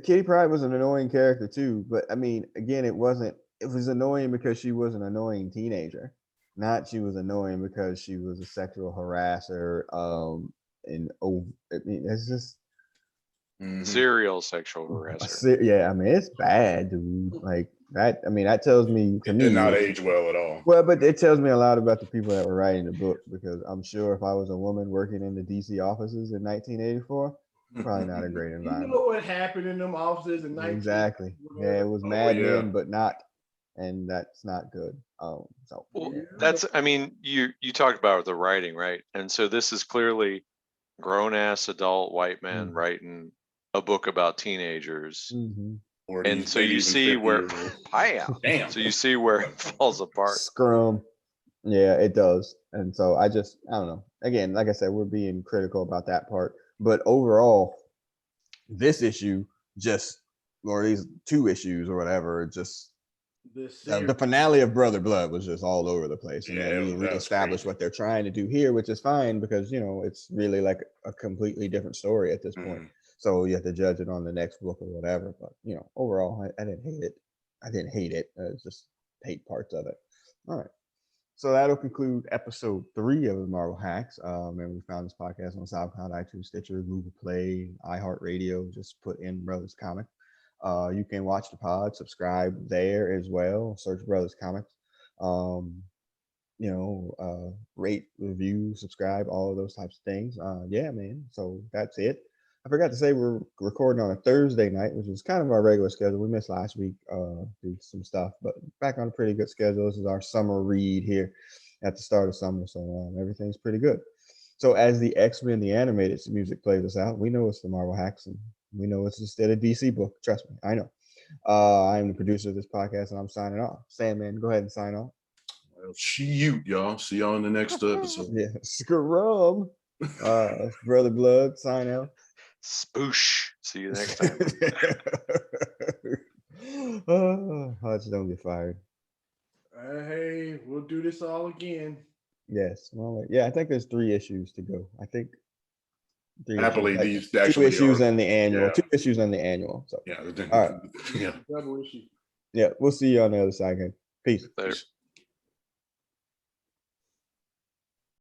Kitty Pryde was an annoying character too, but I mean, again, it was annoying because she was an annoying teenager, not she was annoying because she was a sexual harasser. I mean, it's just serial sexual harasser. Yeah, I mean, it's bad, dude. Like that. I mean, that tells me it did not age well at all. Well, but it tells me a lot about the people that were writing the book, because I'm sure if I was a woman working in the DC offices in 1984. Probably not a great environment. You know what happened in them offices in 19? Exactly. Yeah, it was Mad Men, but not, and that's not good. So well, that's. I mean, you talked about the writing, right? And so this is clearly grown-ass adult white man writing a book about teenagers. And so you see where, damn. So you see where it falls apart. Scrum. Yeah, it does. And so I don't know. Again, like I said, we're being critical about that part. But overall, this issue or these 2 issues or whatever, the finale of Brother Blood was just all over the place. And then we reestablished what they're trying to do here, which is fine because, it's really like a completely different story at this point. So you have to judge it on the next book or whatever. But, overall, I didn't hate it. I didn't hate it. I just hate parts of it. All right. So that'll conclude episode 3 of the Marvel Hacks. And we found this podcast on SoundCloud, iTunes, Stitcher, Google Play, iHeartRadio. Just put in Brothascomics. You can watch the pod, subscribe there as well. Search Brothascomics. Rate, review, subscribe, all of those types of things. Yeah, man. So that's it. I forgot to say we're recording on a Thursday night, which is kind of our regular schedule. We missed last week due to some stuff, but back on a pretty good schedule. This is our summer read here at the start of summer, so everything's pretty good. So as the X-Men the Animated music plays us out, we know it's the Marvel Hacks, and we know it's instead a DC book. Trust me, I know. I am the producer of this podcast, and I'm signing off. Sandman, go ahead and sign off. Well, shoot, y'all. See y'all in the next episode. Yeah, scrum. Brother Blood, sign out. Spoosh. See you next time. Hutch, don't get fired. Hey, we'll do this all again. Yes. Well, yeah, I think there's 3 issues to go. I think happily issues. These actually 2 issues are, and the annual. Yeah. 2 issues and the annual. So yeah. All right. Yeah. Double issue. Yeah, we'll see you on the other side again. Peace. Later.